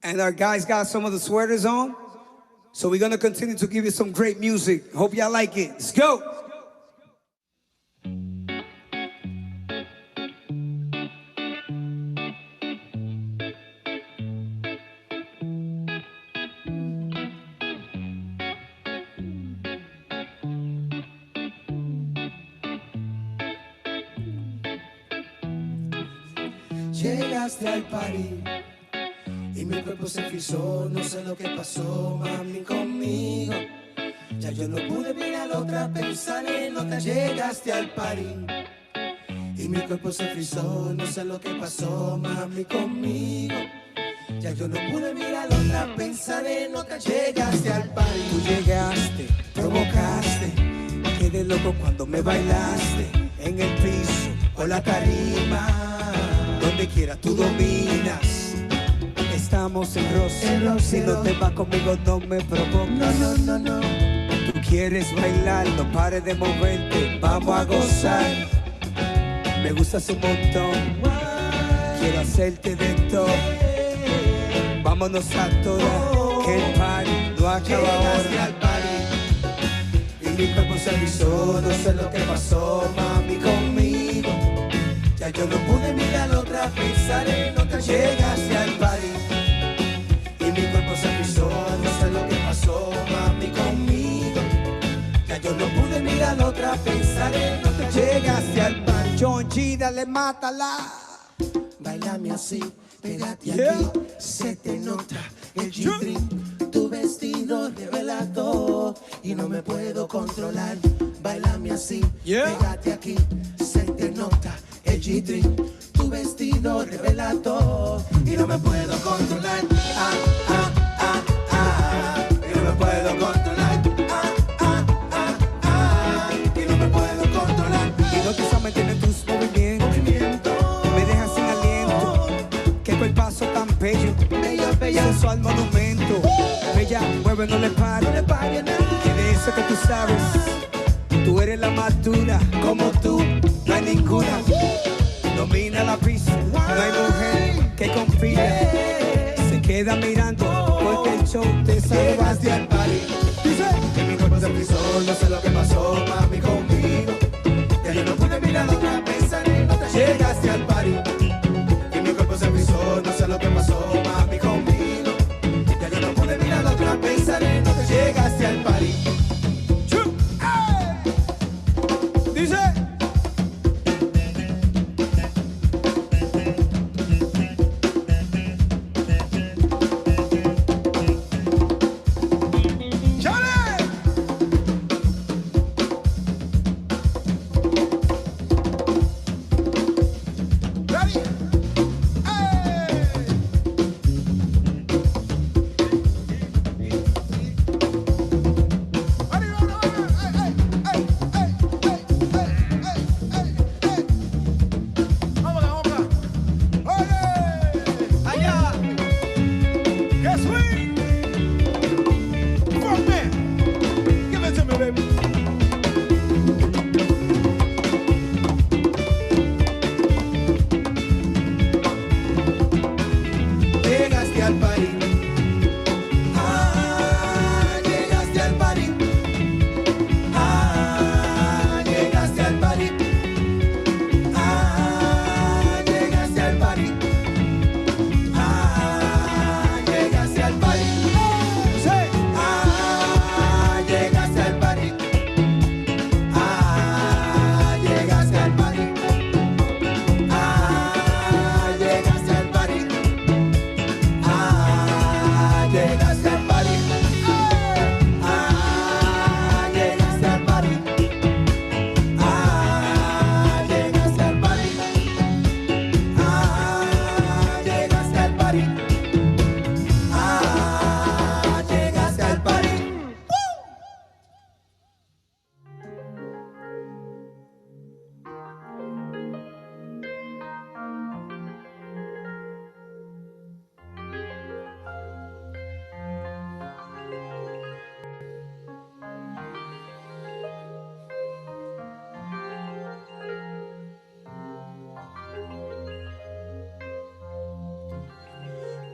And our guys got some of the sweaters on. So we're gonna continue to give you some great music. Hope y'all like it. Let's go. Llegaste al party y mi cuerpo se frizó, no sé lo que pasó, mami, conmigo. Ya yo no pude mirar otra, pensar en otra. Llegaste al party y mi cuerpo se frizó, no sé lo que pasó, mami, conmigo. Ya yo no pude mirar otra, pensar en otra. Llegaste al party. Tú llegaste, provocaste, quedé loco cuando me bailaste en el piso o la tarima. Donde quiera tú dominas. Estamos en roce. Si no te vas conmigo no me provocas. No. Tú quieres bailar, no pares de moverte. Vamos a gozar. Me gustas un montón. Quiero hacerte de todo. Vámonos a todas. Que el party no acaba ahora. Al party y mi cuerpo se erizó, no sé lo que pasó, mami, conmigo. Ya yo no pude mirar otra, pensar en otra. Llegaste al party y mi cuerpo se frizó, no sé lo que pasó, mami, conmigo. Ya yo no pude mirar otra, pensar en otra. Llegaste al party. John G, dale, mátala. Bailame así, pégate aquí, se te nota el G-string, tu vestido revela todo y no me puedo controlar. Bailame así, pégate aquí, se te nota el G-string, tu vestido revela todo y no me puedo controlar. Y no me puedo controlar. Y no me puedo controlar. Hipnotizamente en tus movimientos. Me dejas sin aliento. Qué cuerpazo tan bello. Bella, sensual monumento. Bella, mueve, no le pare. Que de eso que tú sabes. Tú eres la más dura. Como tú, no hay ninguna. Domina la pista. No hay mujer que confía. Se queda mirando porque el show te salvaste al party. Dice que mi cuerpo se frizó, no sé lo que pasó, mami, conmigo. Ya yo no pude mirar otra, pensar en otra. Llegaste al party y mi cuerpo se frizó, no sé lo que pasó, mami, conmigo. Ya yo no pude mirar otra, pensar en otra. Llegaste al party.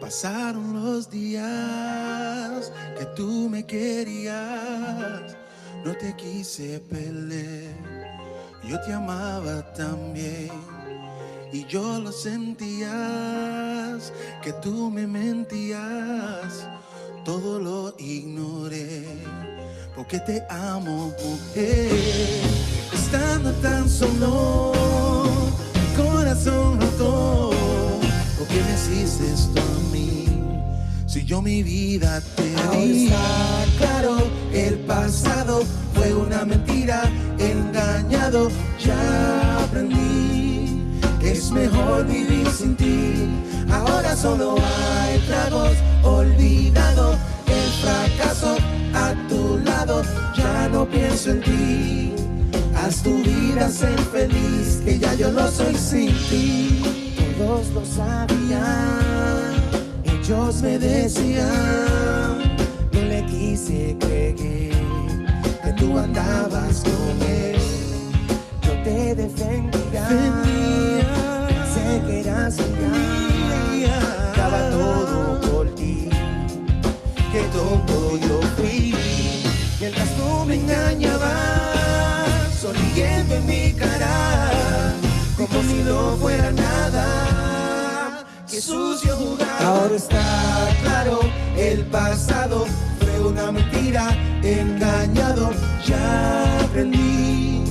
Pasaron los días que tú me querías, no te quise perder, yo te amaba también y yo lo sentías, que tú me mentías, todo lo ignoré, porque te amo, mujer, estando tan solo, mi corazón roto. ¿Por qué me hiciste esto a mí? Si yo mi vida te di. Ahora está claro, el pasado fue una mentira, engañado, ya aprendí. Es mejor vivir sin ti. Ahora solo hay tragos, olvidado el fracaso a tu lado. Ya no pienso en ti. Haz tu vida ser feliz, que ya yo no soy sin ti. Todos lo sabían, ellos me decían, no le quise creer que tú andabas con él. Yo te defendía, sé que eras mía, daba todo por ti, que tonto yo fui, mientras tú me engañabas, sonriendo en mi cara, como si no fuera nada, que sucio jugar. Ahora está claro, el pasado fue una mentira, engañado, ya aprendí.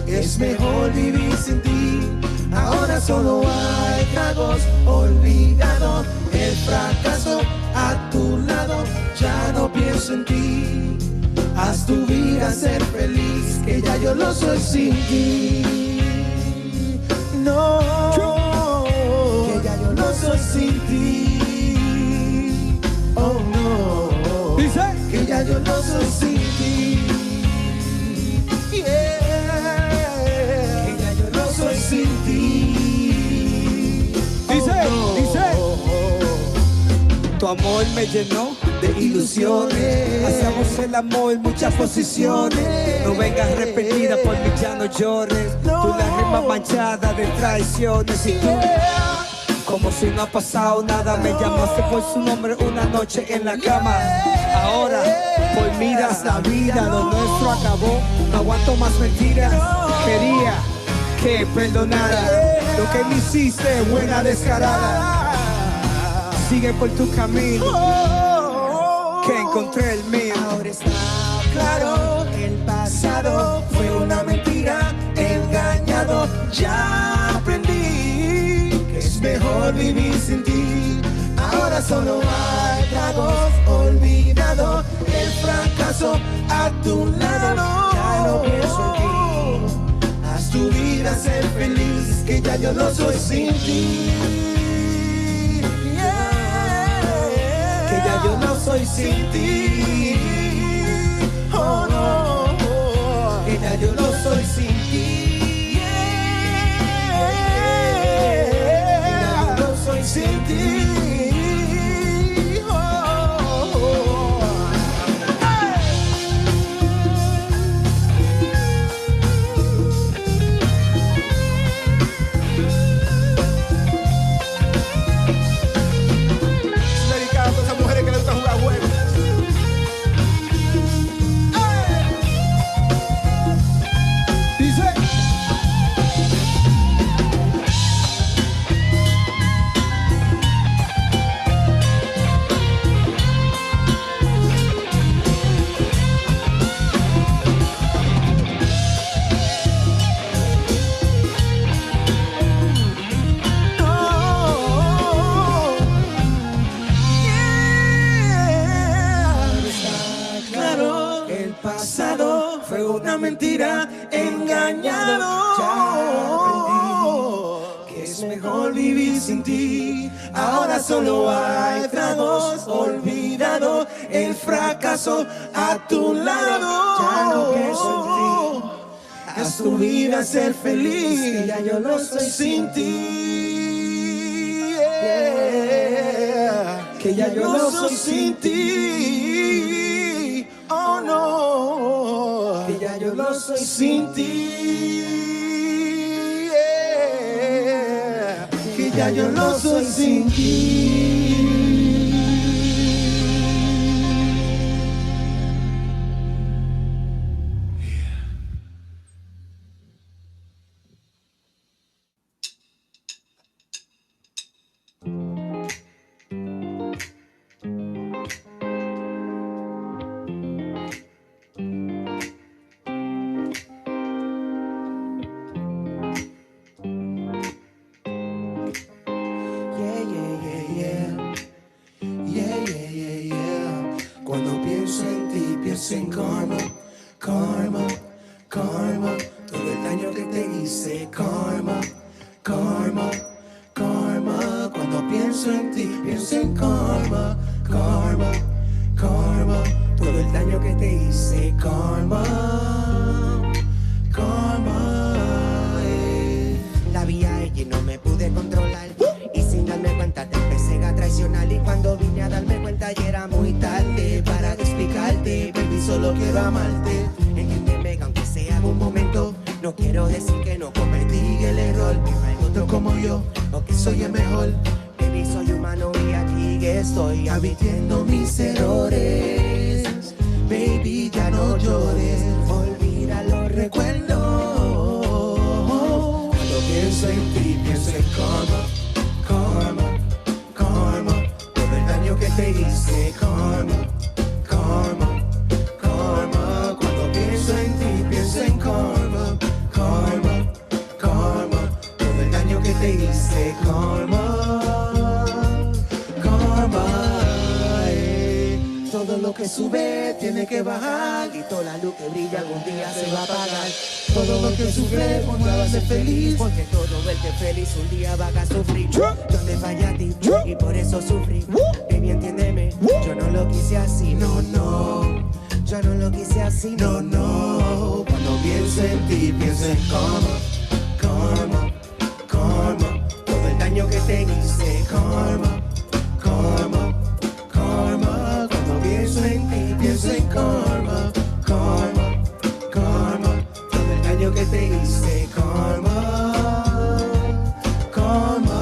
Es mejor vivir sin ti. Ahora solo hay tragos, olvidado el fracaso a tu lado. Ya no pienso en ti. Haz tu vida ser feliz, que ya yo no soy sin ti. No, que ya yo no soy sin ti. Oh no, dice que ya yo no soy sin ti. Yeah, que ya yo no soy sin ti. Dice, no. dice. Tu amor me llenó de ilusiones. Hacíamos el amor en muchas posiciones. No vengas repetida por mí, ya no llores. No. Tú la rima manchada de traiciones y tú, como si no ha pasado nada, me llamaste por su nombre una noche en la cama. Ahora, por miras la vida, lo nuestro acabó. No aguanto más mentiras. Quería que perdonara lo que me hiciste, buena descarada. Sigue por tu camino, que encontré el mío. Ahora está claro, el pasado fue una mentira, engañado, ya aprendí que es mejor vivir sin ti. Ahora solo hay tragos, olvidado el fracaso a tu lado. Ya no pienso en ti. Haz tu vida ser feliz, que ya yo no soy sin ti. Que ya yo no soy sin ti. Oh no, que ya yo no soy sin ti. Que ya yo no soy sin ti. Mentira, engañado, ya aprendí que es mejor vivir sin ti. Ahora solo hay tragos, olvidado el fracaso a tu lado. Ya no pienso en ti. Haz tu vida ser feliz, que ya yo no soy sin ti. Yeah. Que ya yo no soy sin ti. Oh no, que ya yo no soy sin ti. Yeah. Que ya yo no soy sin ti. pienso en ti, pienso en karma, karma, karma. Todo el daño que te hice, karma, karma. La vi a ella y no me pude controlar. Y sin darme cuenta te empecé a traicionar. Y cuando vine a darme cuenta ya era muy tarde para explicarte, baby, solo quiero amarte. Entiéndeme que aunque sea un momento, no quiero decir que no cometí el error, que no hay otro como yo, o que soy el mejor. Baby, soy humano y aquí estoy admitiendo mis errores. Baby, ya no llores, olvida los recuerdos. Cuando pienso en ti, pienso en karma, karma, karma. Todo el daño que te hice, karma, karma, karma. Cuando pienso en ti, pienso en karma, karma, karma. Todo el daño que te hice, karma, karma. Todo lo que sube tiene que bajar y toda la luz que brilla algún día se va a apagar. Todo lo que sufre un día va a ser feliz, porque todo verte feliz un día va a sufrir. Yo te fallé a ti y por eso sufrí. Baby, entiéndeme, yo no lo quise así, no, no. Yo no lo quise así, no, no. Cuando pienso en ti, pienso en karma, karma, karma. Todo el daño que te hice, karma, karma, karma. Cuando pienso en ti, pienso en karma, karma, karma. Todo el daño que te hice, karma, karma.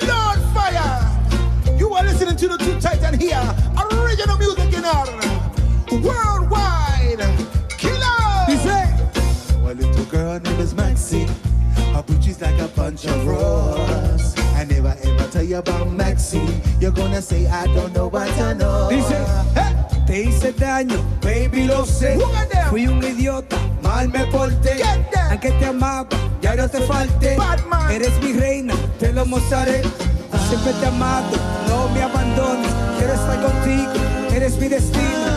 Blood fire! You are listening to the Tru Titanz here. Original music in order. Worldwide. Killer! Dice, well, little girl name is Maxine. Her booty's like a bunch of roses. I never ever tell you about Maxine. You're gonna say I don't know what I know. Dice, hey. Te hice daño, baby, lo sé. Fui un idiota, mal me porté. Aunque te amaba, ya no te falté. Batman. Eres mi reina, te lo mostraré. Siempre te he amado, no me abandones. Quiero estar contigo, eres mi destino.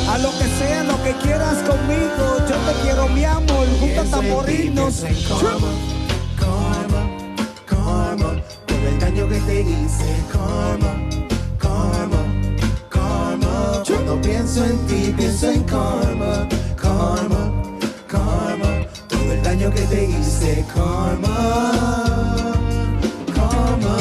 A lo que sea, lo que quieras conmigo. Yo te quiero, mi amor, juntos hasta morirnos. Karma, karma, karma. Por el daño que te hice, karma, karma, karma. Cuando pienso en ti, pienso en karma, karma, karma. Todo el daño que te hice, karma, karma.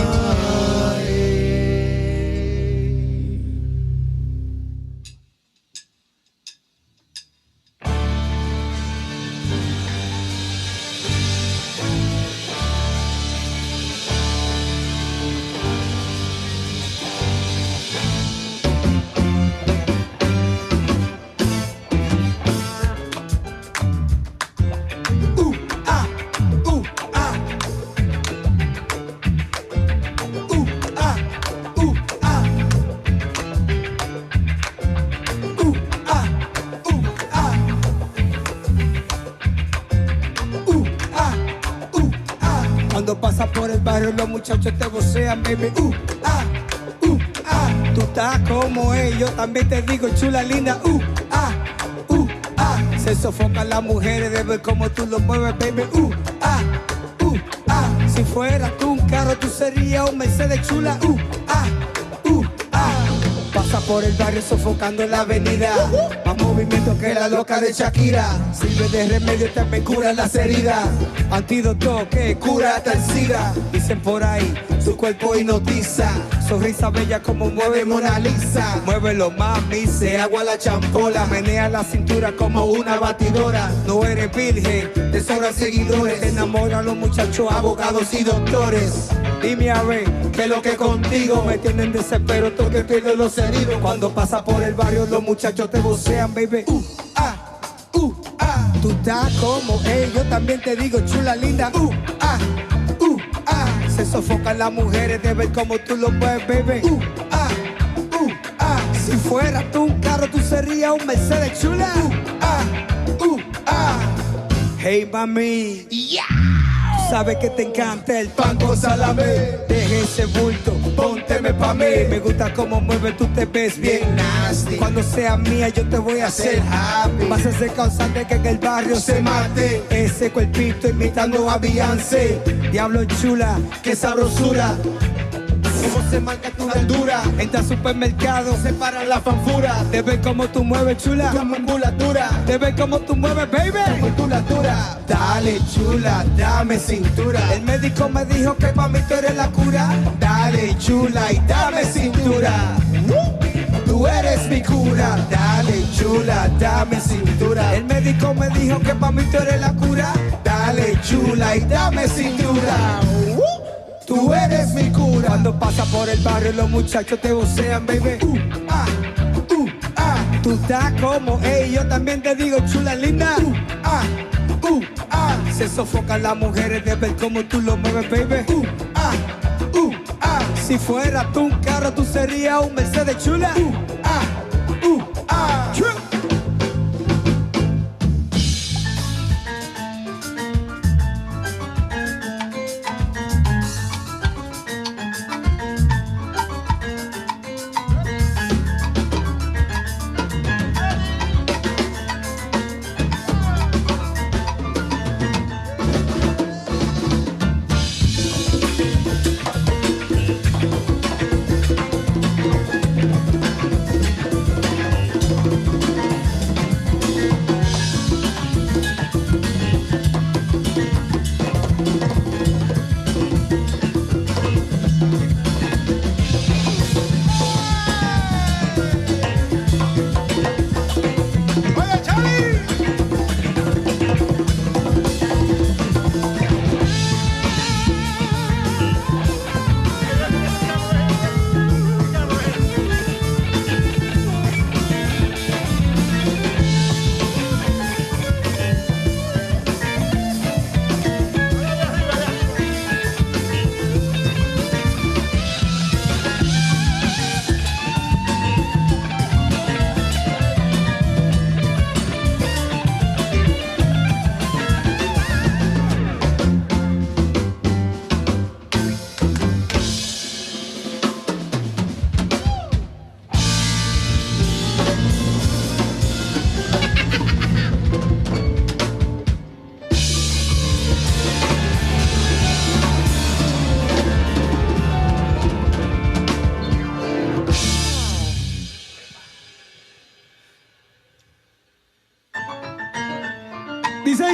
Cuando pasas por el barrio los muchachos te vocean, baby. Tú estás como ellos, también te digo chula linda. Se sofocan las mujeres de ver cómo tú lo mueves, baby. Si fuera tú un carro, tú serías un Mercedes chula. Pasa por el barrio sofocando en la avenida. Más movimiento que la loca de Shakira. Sirve de remedio, también cura las heridas. Antídoto que cura hasta el SIDA. Dicen por ahí, su cuerpo hipnotiza. Sonrisa bella como mueve Mona Lisa. Muévelo mami, se agua la champola. Menea la cintura como una batidora. No eres virgen, te sobran seguidores. Te enamoran los muchachos, abogados y doctores. Dime a ver, que lo que contigo me tienen desespero, toque pierdo los heridos. Cuando pasa por el barrio los muchachos te vocean, baby. Tú estás como ellos, también te digo chula linda. Se sofocan las mujeres de ver cómo tú lo mueves, baby. Si fuera tú un carro, tú serías un Mercedes chula. Hey mami, sabes que te encanta el pan con salame. Deje ese bulto, pónteme pa' mí. Me gusta cómo mueves, tú te ves bien nasty. Cuando sea mía yo te voy a hacer happy. Vas a ser causante que en el barrio se mate. Ese cuerpito imitando a Beyoncé. Diablo chula, qué sabrosura. Cómo se marca tu gordura. Entra al supermercado, se para la fanfura. De ver cómo tú mueves, chula, tu musculatura. De ver cómo tú mueves, baby, tu musculatura. Dale, chula, dame cintura. El médico me dijo que pa' mí tú eres la cura. Dale, chula, y dame cintura. Tú eres mi cura. Dale, chula, dame cintura. El médico me dijo que pa' mí tú eres la cura. Dale, chula, y dame cintura. Tú eres mi cura. Cuando pasa por el barrio los muchachos te vocean, baby. Tú estás como, ey, yo también te digo, chula linda. Se sofocan las mujeres de ver cómo tú lo mueves, baby. Si fuera tú un carro, tú serías un Mercedes, chula.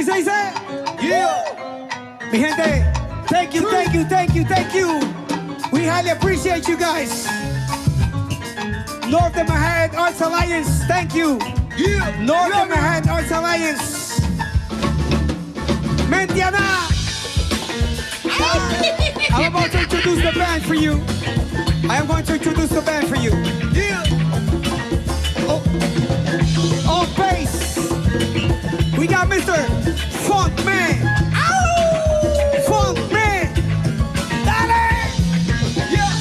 Dice. Yeah. Mi gente, thank you. We highly appreciate you guys. Northern Manhattan Arts Alliance, thank you. Yeah. Northern Manhattan Arts Alliance. Mentiana. I'm about to introduce the band for you. I am going to introduce the band for you. Yeah. On bass, we got Mr. Funk Man. Ow! Funk Man. Dale! Yeah.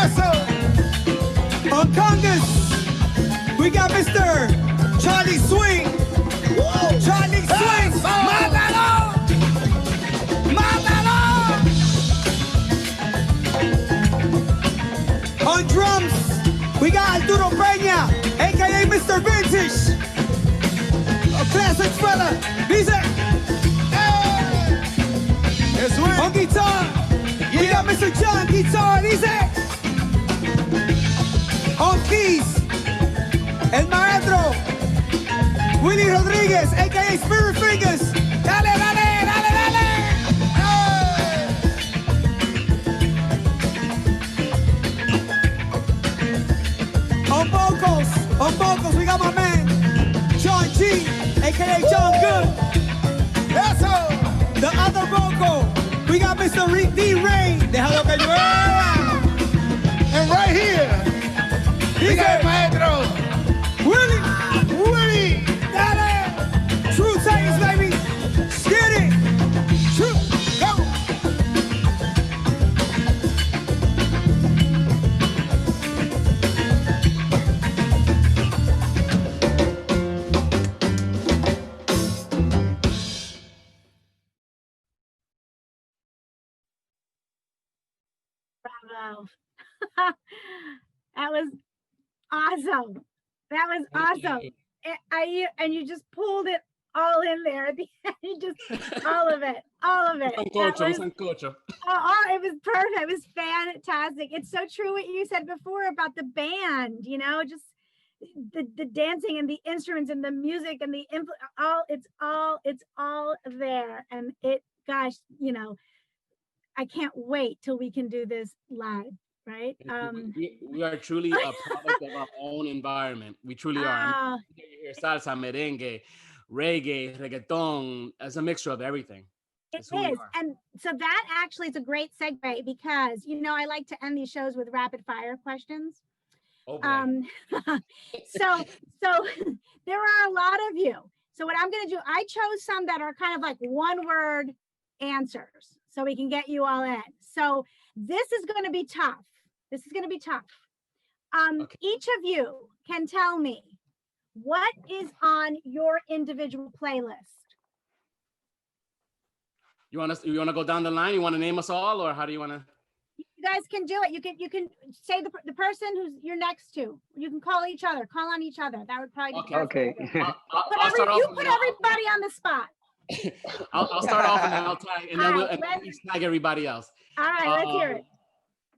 Eso. On congas, we got Mr. Charlie Swing. Woo! Charlie Swing. Mátalo! Mátalo! On drums, we got Arturo Peña, aka Mr. Vintage. A classic fella. Dice. Hey. On guitar, we got Mr. John Guitar. Dice. On keys, el maestro Willy Rodríguez, aka Spirit Fingers. Dale, dale, dale, dale. Hey. On vocals, we got my man John G, aka John Good. Eso. The other vocal, we got Mr. D. Ray. Déjalo que llueva. And right here, we got maestro Willie, dale. Tru Titanz, baby. Get it. True, go. Bravo. That was awesome. That was awesome. And you just pulled it all in there at the end. You just all of it. Sancocho. It was perfect. It was fantastic. It's so true what you said before about the band, you know, just the dancing and the instruments and the music and the it's all there. And gosh, you know, I can't wait till we can do this live, right? We are truly a product of our own environment. We truly are. You hear salsa, merengue, reggae, reggaeton. It's a mixture of everything. It is. And so that actually is a great segue because, you know, I like to end these shows with rapid fire questions. Oh boy. So there are a lot of you. So what I'm going to do, I chose some that are kind of like one word answers so we can get you all in. So this is going to be tough. This is going to be tough. Okay. Each of you can tell me what is on your individual playlist. You want to go down the line? You want to name us all, or how do you want to? You guys can do it. You can say the person who's you're next to. You can call on each other. That would probably be okay. I'll start off. You put everybody on the spot. I'll start off and then I'll tag, and then we'll tag everybody else. All right, let's hear it.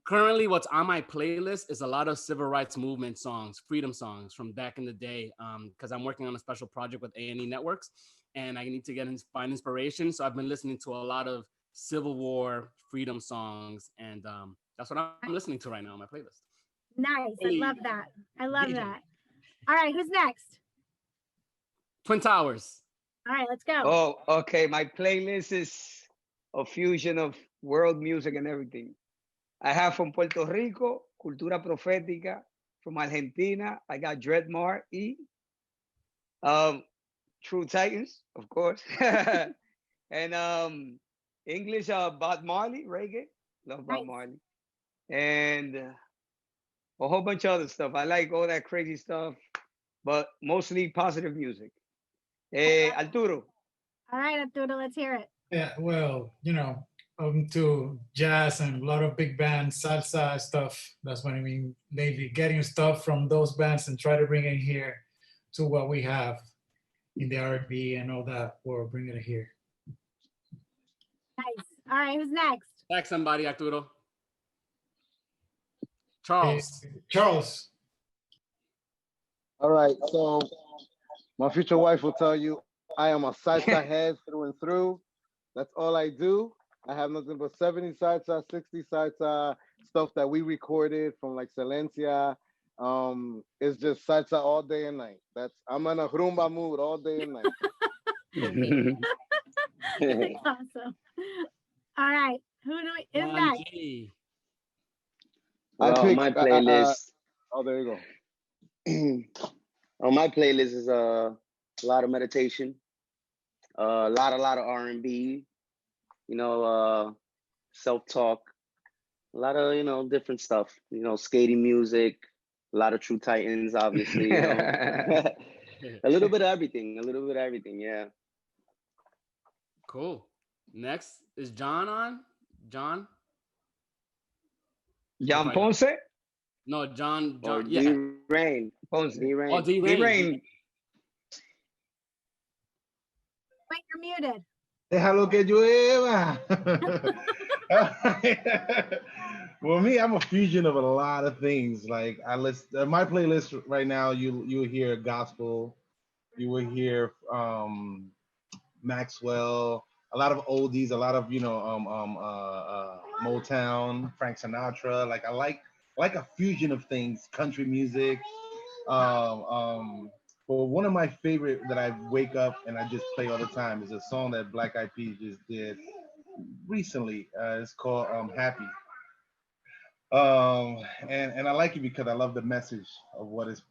Currently, what's on my playlist is a lot of civil rights movement songs, freedom songs from back in the day. Because I'm working on a special project with A&E Networks, and I need to find inspiration. So I've been listening to a lot of Civil War freedom songs, and that's what I'm listening to right now on my playlist. Nice, I love that. All right, who's next? Twin Towers. All right, let's go. Oh, okay. My playlist is a fusion of world music and everything. I have from Puerto Rico, Cultura Profética. From Argentina, I got Dreadmar E. Tru Titanz, of course. And English, Bob Marley, reggae. Love Bob Marley. And a whole bunch of other stuff. I like all that crazy stuff, but mostly positive music. Arturo. All right, Arturo, let's hear it. Yeah, well, you know, I'm to jazz and a lot of big bands, salsa stuff. That's what I mean lately, getting stuff from those bands and try to bring it here to what we have in the R&B and all that, or bring it here. Nice. All right, who's next? Tag somebody, Arturo. Charles. Charles. All right, so my future wife will tell you I am a salsa head through and through. That's all I do. I have nothing but 70 salsa, 60 salsa stuff that we recorded from like Silencia. It's just salsa all day and night. I'm in a rumba mood all day and night. That's awesome. All right, who's next? Well, my playlist. There you go. On my playlist is a lot of meditation, a lot of R&B, you know, self-talk, a lot of, different stuff, skating music, a lot of Tru Titanz, obviously, a little bit of everything, yeah. Cool. Next is John on. John Ponce? No, John. Yeah. D-Rain. Ponce. D-Rain. Oh, D-Rain. Wait, you're muted. Déjalo que llueva. Well, me, I'm a fusion of a lot of things. Like my playlist right now, you hear gospel, you will hear Maxwell, a lot of oldies, a lot of Motown, Frank Sinatra. Like I like a fusion of things, country music. But one of my favorite that I wake up and I just play all the time is a song that Black Eyed Peas just did recently. It's called Happy. And I like it because I love the message of what it's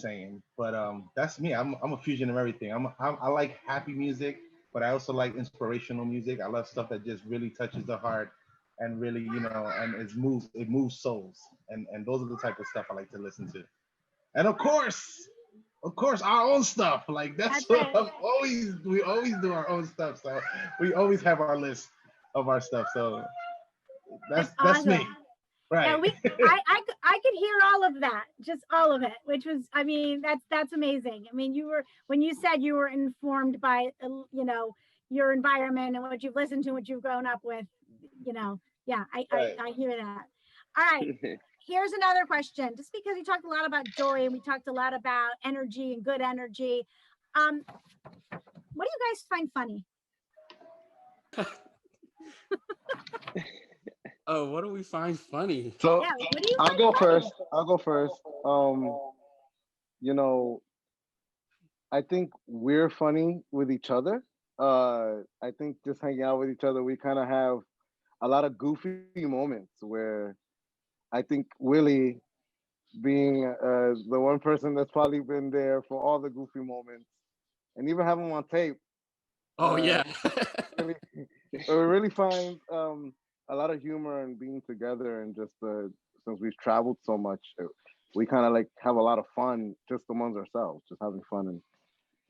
saying. But that's me. I'm a fusion of everything. I like happy music, but I also like inspirational music. I love stuff that just really touches the heart and really, and it moves souls. And those are the type of stuff I like to listen to. And of course, our own stuff. Like that's what we always do our own stuff. So we always have our list of our stuff. So that's awesome. me. Right. Yeah, I could hear all of that, just all of it, which was, I mean, that's amazing. I mean, when you said you were informed by, your environment and what you've listened to, what you've grown up with, yeah, I hear that. All right, here's another question. Just because we talked a lot about joy and we talked a lot about energy and good energy, what do you guys find funny? Oh, what do we find funny? So Yeah, what do you I'll find go funny? first. I'll go first. You know, I think we're funny with each other. I think just hanging out with each other, we kind of have a lot of goofy moments where I think Willie, being the one person that's probably been there for all the goofy moments, and even have him on tape. Oh yeah. Really, we really find a lot of humor in being together, and just since we've traveled so much, we kind of like have a lot of fun just amongst ourselves, just having fun and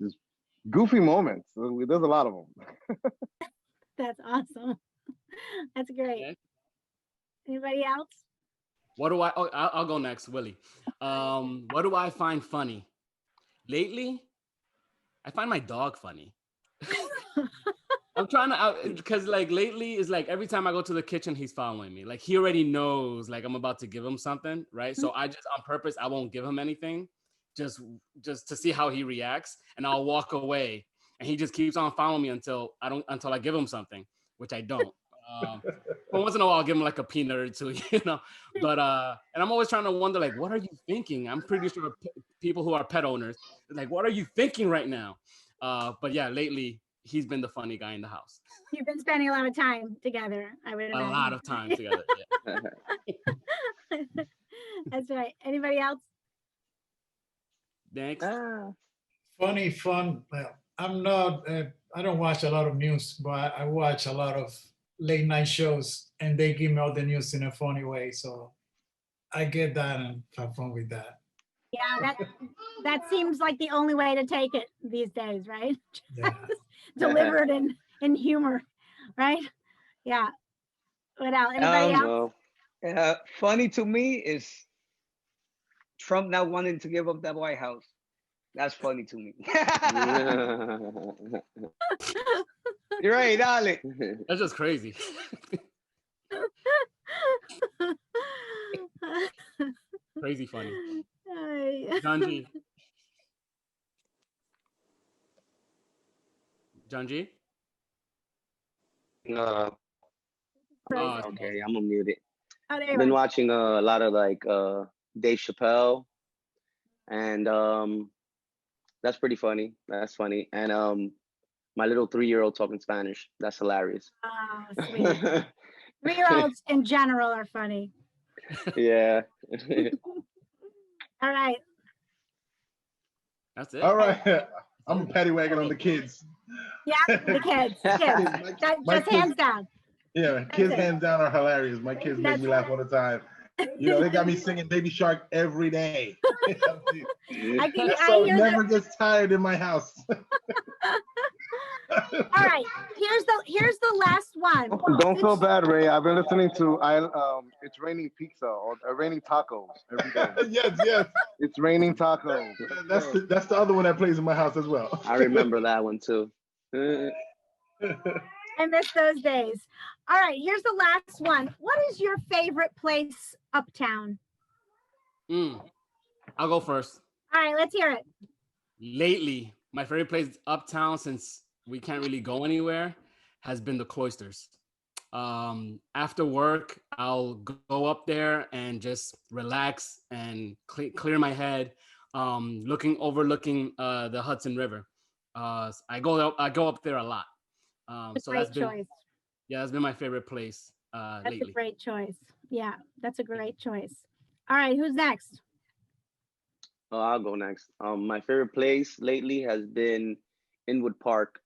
just goofy moments. There's a lot of them. That's awesome. That's great. Okay. Anybody else? What do I? Oh, I'll go next, Willie. What do I find funny? Lately, I find my dog funny. I'm trying to, because like lately is like every time I go to the kitchen, he's following me. Like he already knows like I'm about to give him something, right? So I just on purpose, I won't give him anything, just to see how he reacts, and I'll walk away, and he just keeps on following me until I give him something, which I don't. But once in a while, I'll give him like a peanut or two, But and I'm always trying to wonder, like, what are you thinking? I'm pretty sure people who are pet owners, like, what are you thinking right now? But yeah, lately he's been the funny guy in the house. You've been spending a lot of time together, I would imagine. A lot of time together. Yeah. That's right. Anybody else? Next. Funny, fun. Well, I'm not. I don't watch a lot of news, but I watch a lot of late night shows, and they give me all the news in a funny way. So I get that and have fun with that. Yeah, that seems like the only way to take it these days, right? Yeah. Delivered in humor, right? Yeah. What else? Anybody else? Funny to me is Trump not wanting to give up that White House. That's funny to me. You're right, darling. That's just crazy. Crazy funny. John G? Okay, I'm gonna mute it. Oh, I've been watching a lot of like Dave Chappelle, and that's pretty funny. That's funny. And my little 3-year-old talking Spanish. That's hilarious. Oh, sweet. 3-year-olds in general are funny. Yeah. All right. That's it. All right. I'm a patty wagon on the kids. Yeah, the kids. Just hands down. Yeah, kids hands down are hilarious. My kids make me laugh all the time. They got me singing Baby Shark every day. So it never gets tired in my house. All right, here's the last one. Don't feel bad, Ray. I've been listening to It's Raining Pizza or Raining Tacos every day. Yes. It's Raining Tacos. That's the other one that plays in my house as well. I remember that one too. I miss those days. All right, here's the last one. What is your favorite place uptown? I'll go first. All right, let's hear it. Lately, my favorite place uptown, since we can't really go anywhere, has been the Cloisters. After work, I'll go up there and just relax and clear my head, overlooking the Hudson River. I go up there a lot. So great choice. That's been my favorite place That's lately. a great choice. Yeah, that's a great choice. All right, who's next? Oh, I'll go next. My favorite place lately has been Inwood Park.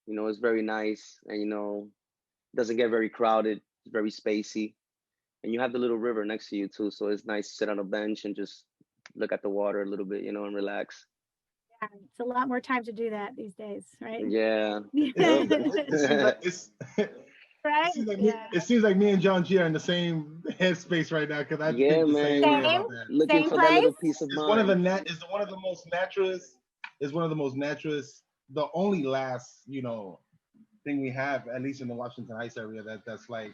It's very nice, and doesn't get very crowded. It's very spacey, and you have the little river next to you too, so it's nice to sit on a bench and just look at the water a little bit, and relax. Yeah, it's a lot more time to do that these days, right? Yeah. It right? It seems like me and John G are in the same headspace right now because I Yeah, think the same way man. about that. Looking Same for that little place? piece of It's one of mind. the it's one of the most naturalist. It's one of the most naturalist. The only last thing we have, at least in the Washington Heights area, that's like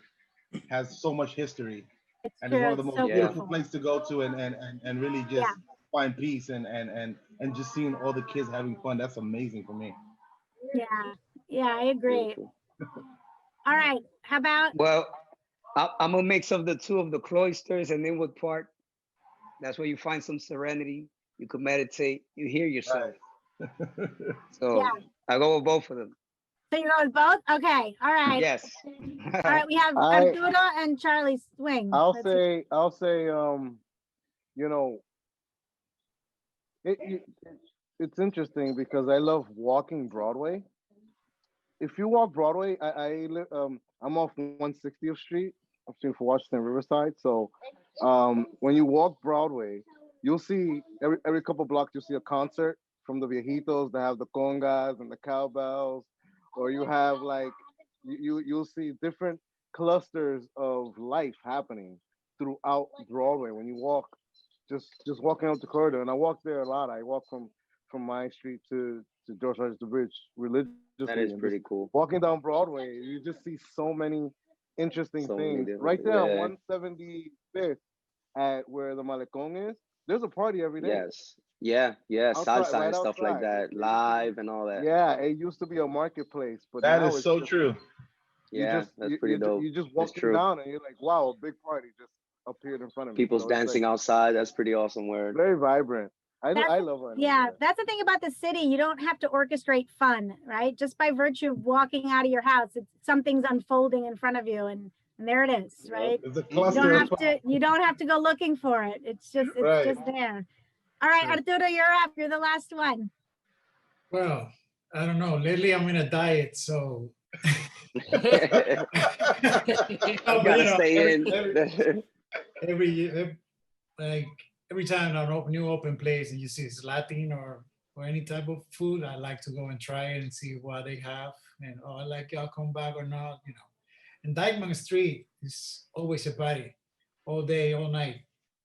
has so much history, It's and true. it's one of the It's most so Yeah. beautiful beautiful. places to go to and really just Yeah. find peace and just seeing all the kids having fun. That's amazing for me. Yeah. Yeah, I agree. Beautiful. All right. How about Well, I'm a mix of the two of the cloisters and Inwood Park. That's where you find some serenity. You can meditate. You hear yourself. So yeah. I go with both of them. So you go with both? Okay. All right. Yes. All right. We have Arturo and Charlie Swing. I'll Let's hear- say, you know, it's interesting because I love walking Broadway. If you walk Broadway, I'm off 160th Street. I'm staying for Washington Riverside. So, when you walk Broadway, you'll see every couple blocks you'll see a concert from the viejitos that have the congas and the cowbells, or you have like you'll see different clusters of life happening throughout Broadway when you walk, just walking out the corridor. And I walk there a lot. I walk from my street to George Washington Bridge religiously. That is and pretty just cool. walking down Broadway, you just see so many interesting So many things. different- Right there yeah. on 175th at where the Malecón is, there's a party every day. Yes. Yeah. Yeah. Outside, Salsa right and stuff like outside. that. Live and all that. Yeah, it used to be a marketplace, but That now is it's so just, true. Yeah. That's pretty dope. You just That's walking true. down and you're like, wow, a big party just appeared in front of me. People's So it's, dancing like, outside. That's pretty awesome. Word. very vibrant. I That's- love it. Yeah, that's the thing about the city. You don't have to orchestrate fun, right? Just by virtue of walking out of your house, something's unfolding in front of you, and there it is, right? It's a You cluster. don't have to go looking for it. It's just there. All right, Arturo, you're up. You're the last one. Well, I don't know. Lately, I'm in a diet, so. Gotta stay in. Every time an new open place and you see it's Latin or any type of food, I like to go and try it and see what they have. And I like it, I'll come back or not, And Dykeman Street is always a party, all day, all night,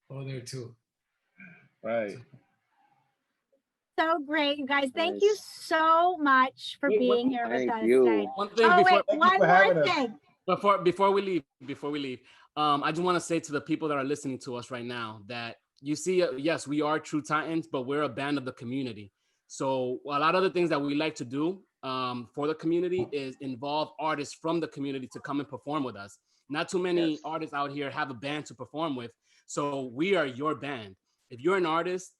all there too. Right. So great, you guys. Thank you so much for being here with us today. One thing Oh, before, wait, one more thing. Before we leave, I just want to say to the people that are listening to us right now that you see, yes, we are Tru Titans, but we're a band of the community. So a lot of the things that we like to do for the community is involve artists from the community to come and perform with us. Not too many artists out here have a band to perform with. So we are your band. If you're an artist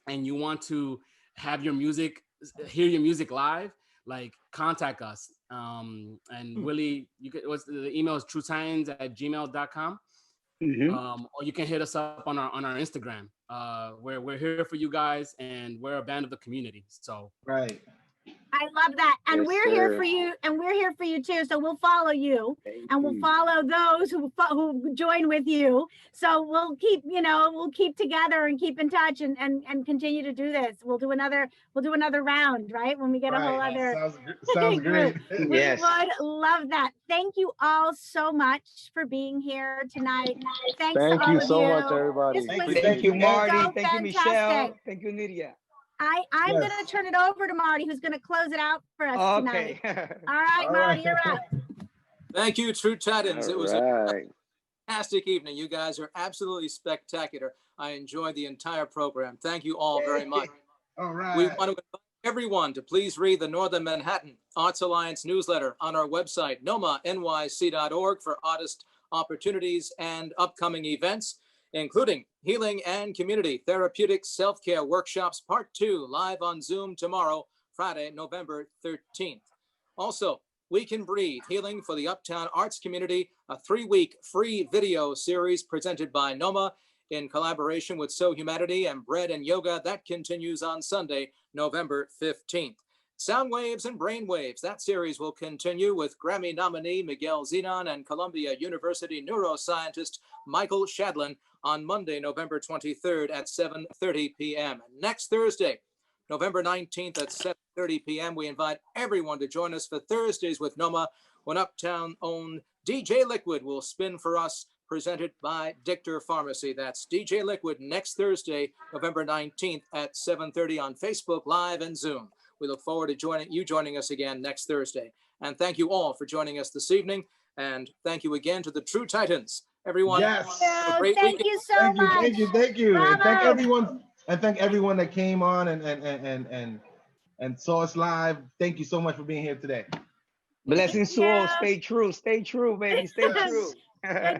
and you want to have your music, hear your music live, like contact us. And Willie, the email is trutitans@gmail.com. Or you can hit us up on our Instagram. We're here for you guys, and we're a band of the community. So right. I love that. And Yes, we're here sir. for you, and we're here for you too. So we'll follow you, and we'll follow those who join with you. So we'll keep together and keep in touch and continue to do this. We'll do another round, right? When we get a whole other sounds great. group. Yes. We would love that. Thank you all so much for being here tonight. Thanks Thank to all you of so you. much, everybody. This was Thank you, Marty. so Thank you, Michelle. fantastic. Thank you, Nydia. I'm going to turn it over to Marty, who's going to close it out for us tonight. Okay. All right, Marty, you're up. Thank you, Tru Titans. It was a Right. fantastic evening. You guys are absolutely spectacular. I enjoyed the entire program. Thank you all very much. All right. We want to invite everyone to please read the Northern Manhattan Arts Alliance newsletter on our website, nomanyc.org, for artist opportunities and upcoming events, including Healing and Community Therapeutic Self-Care Workshops Part 2, live on Zoom tomorrow, Friday, November 13th. Also, We Can Breathe, Healing for the Uptown Arts Community, a 3-week free video series presented by NoMAA in collaboration with So Humanity and Bread and Yoga. That continues on Sunday, November 15th. Sound Waves and Brainwaves, that series will continue with Grammy nominee Miguel Zenon and Columbia University neuroscientist Michael Shadlin on Monday, November 23rd at 7:30 p.m. Next Thursday, November 19th at 7:30 p.m., we invite everyone to join us for Thursdays with NoMAA, when Uptown-owned DJ Liquid will spin for us, presented by Dictor Pharmacy. That's DJ Liquid next Thursday, November 19th at 7:30 on Facebook Live and Zoom. We look forward to joining us again next Thursday. And thank you all for joining us this evening. And thank you again to the Tru Titans. Everyone, Yes. have a great Thank weekend. you so much. Thank you. And thank Bravo. everyone that came on and saw us live. Thank you so much for being here today. Blessings to all. Yeah. Stay true, baby. Stay true. Good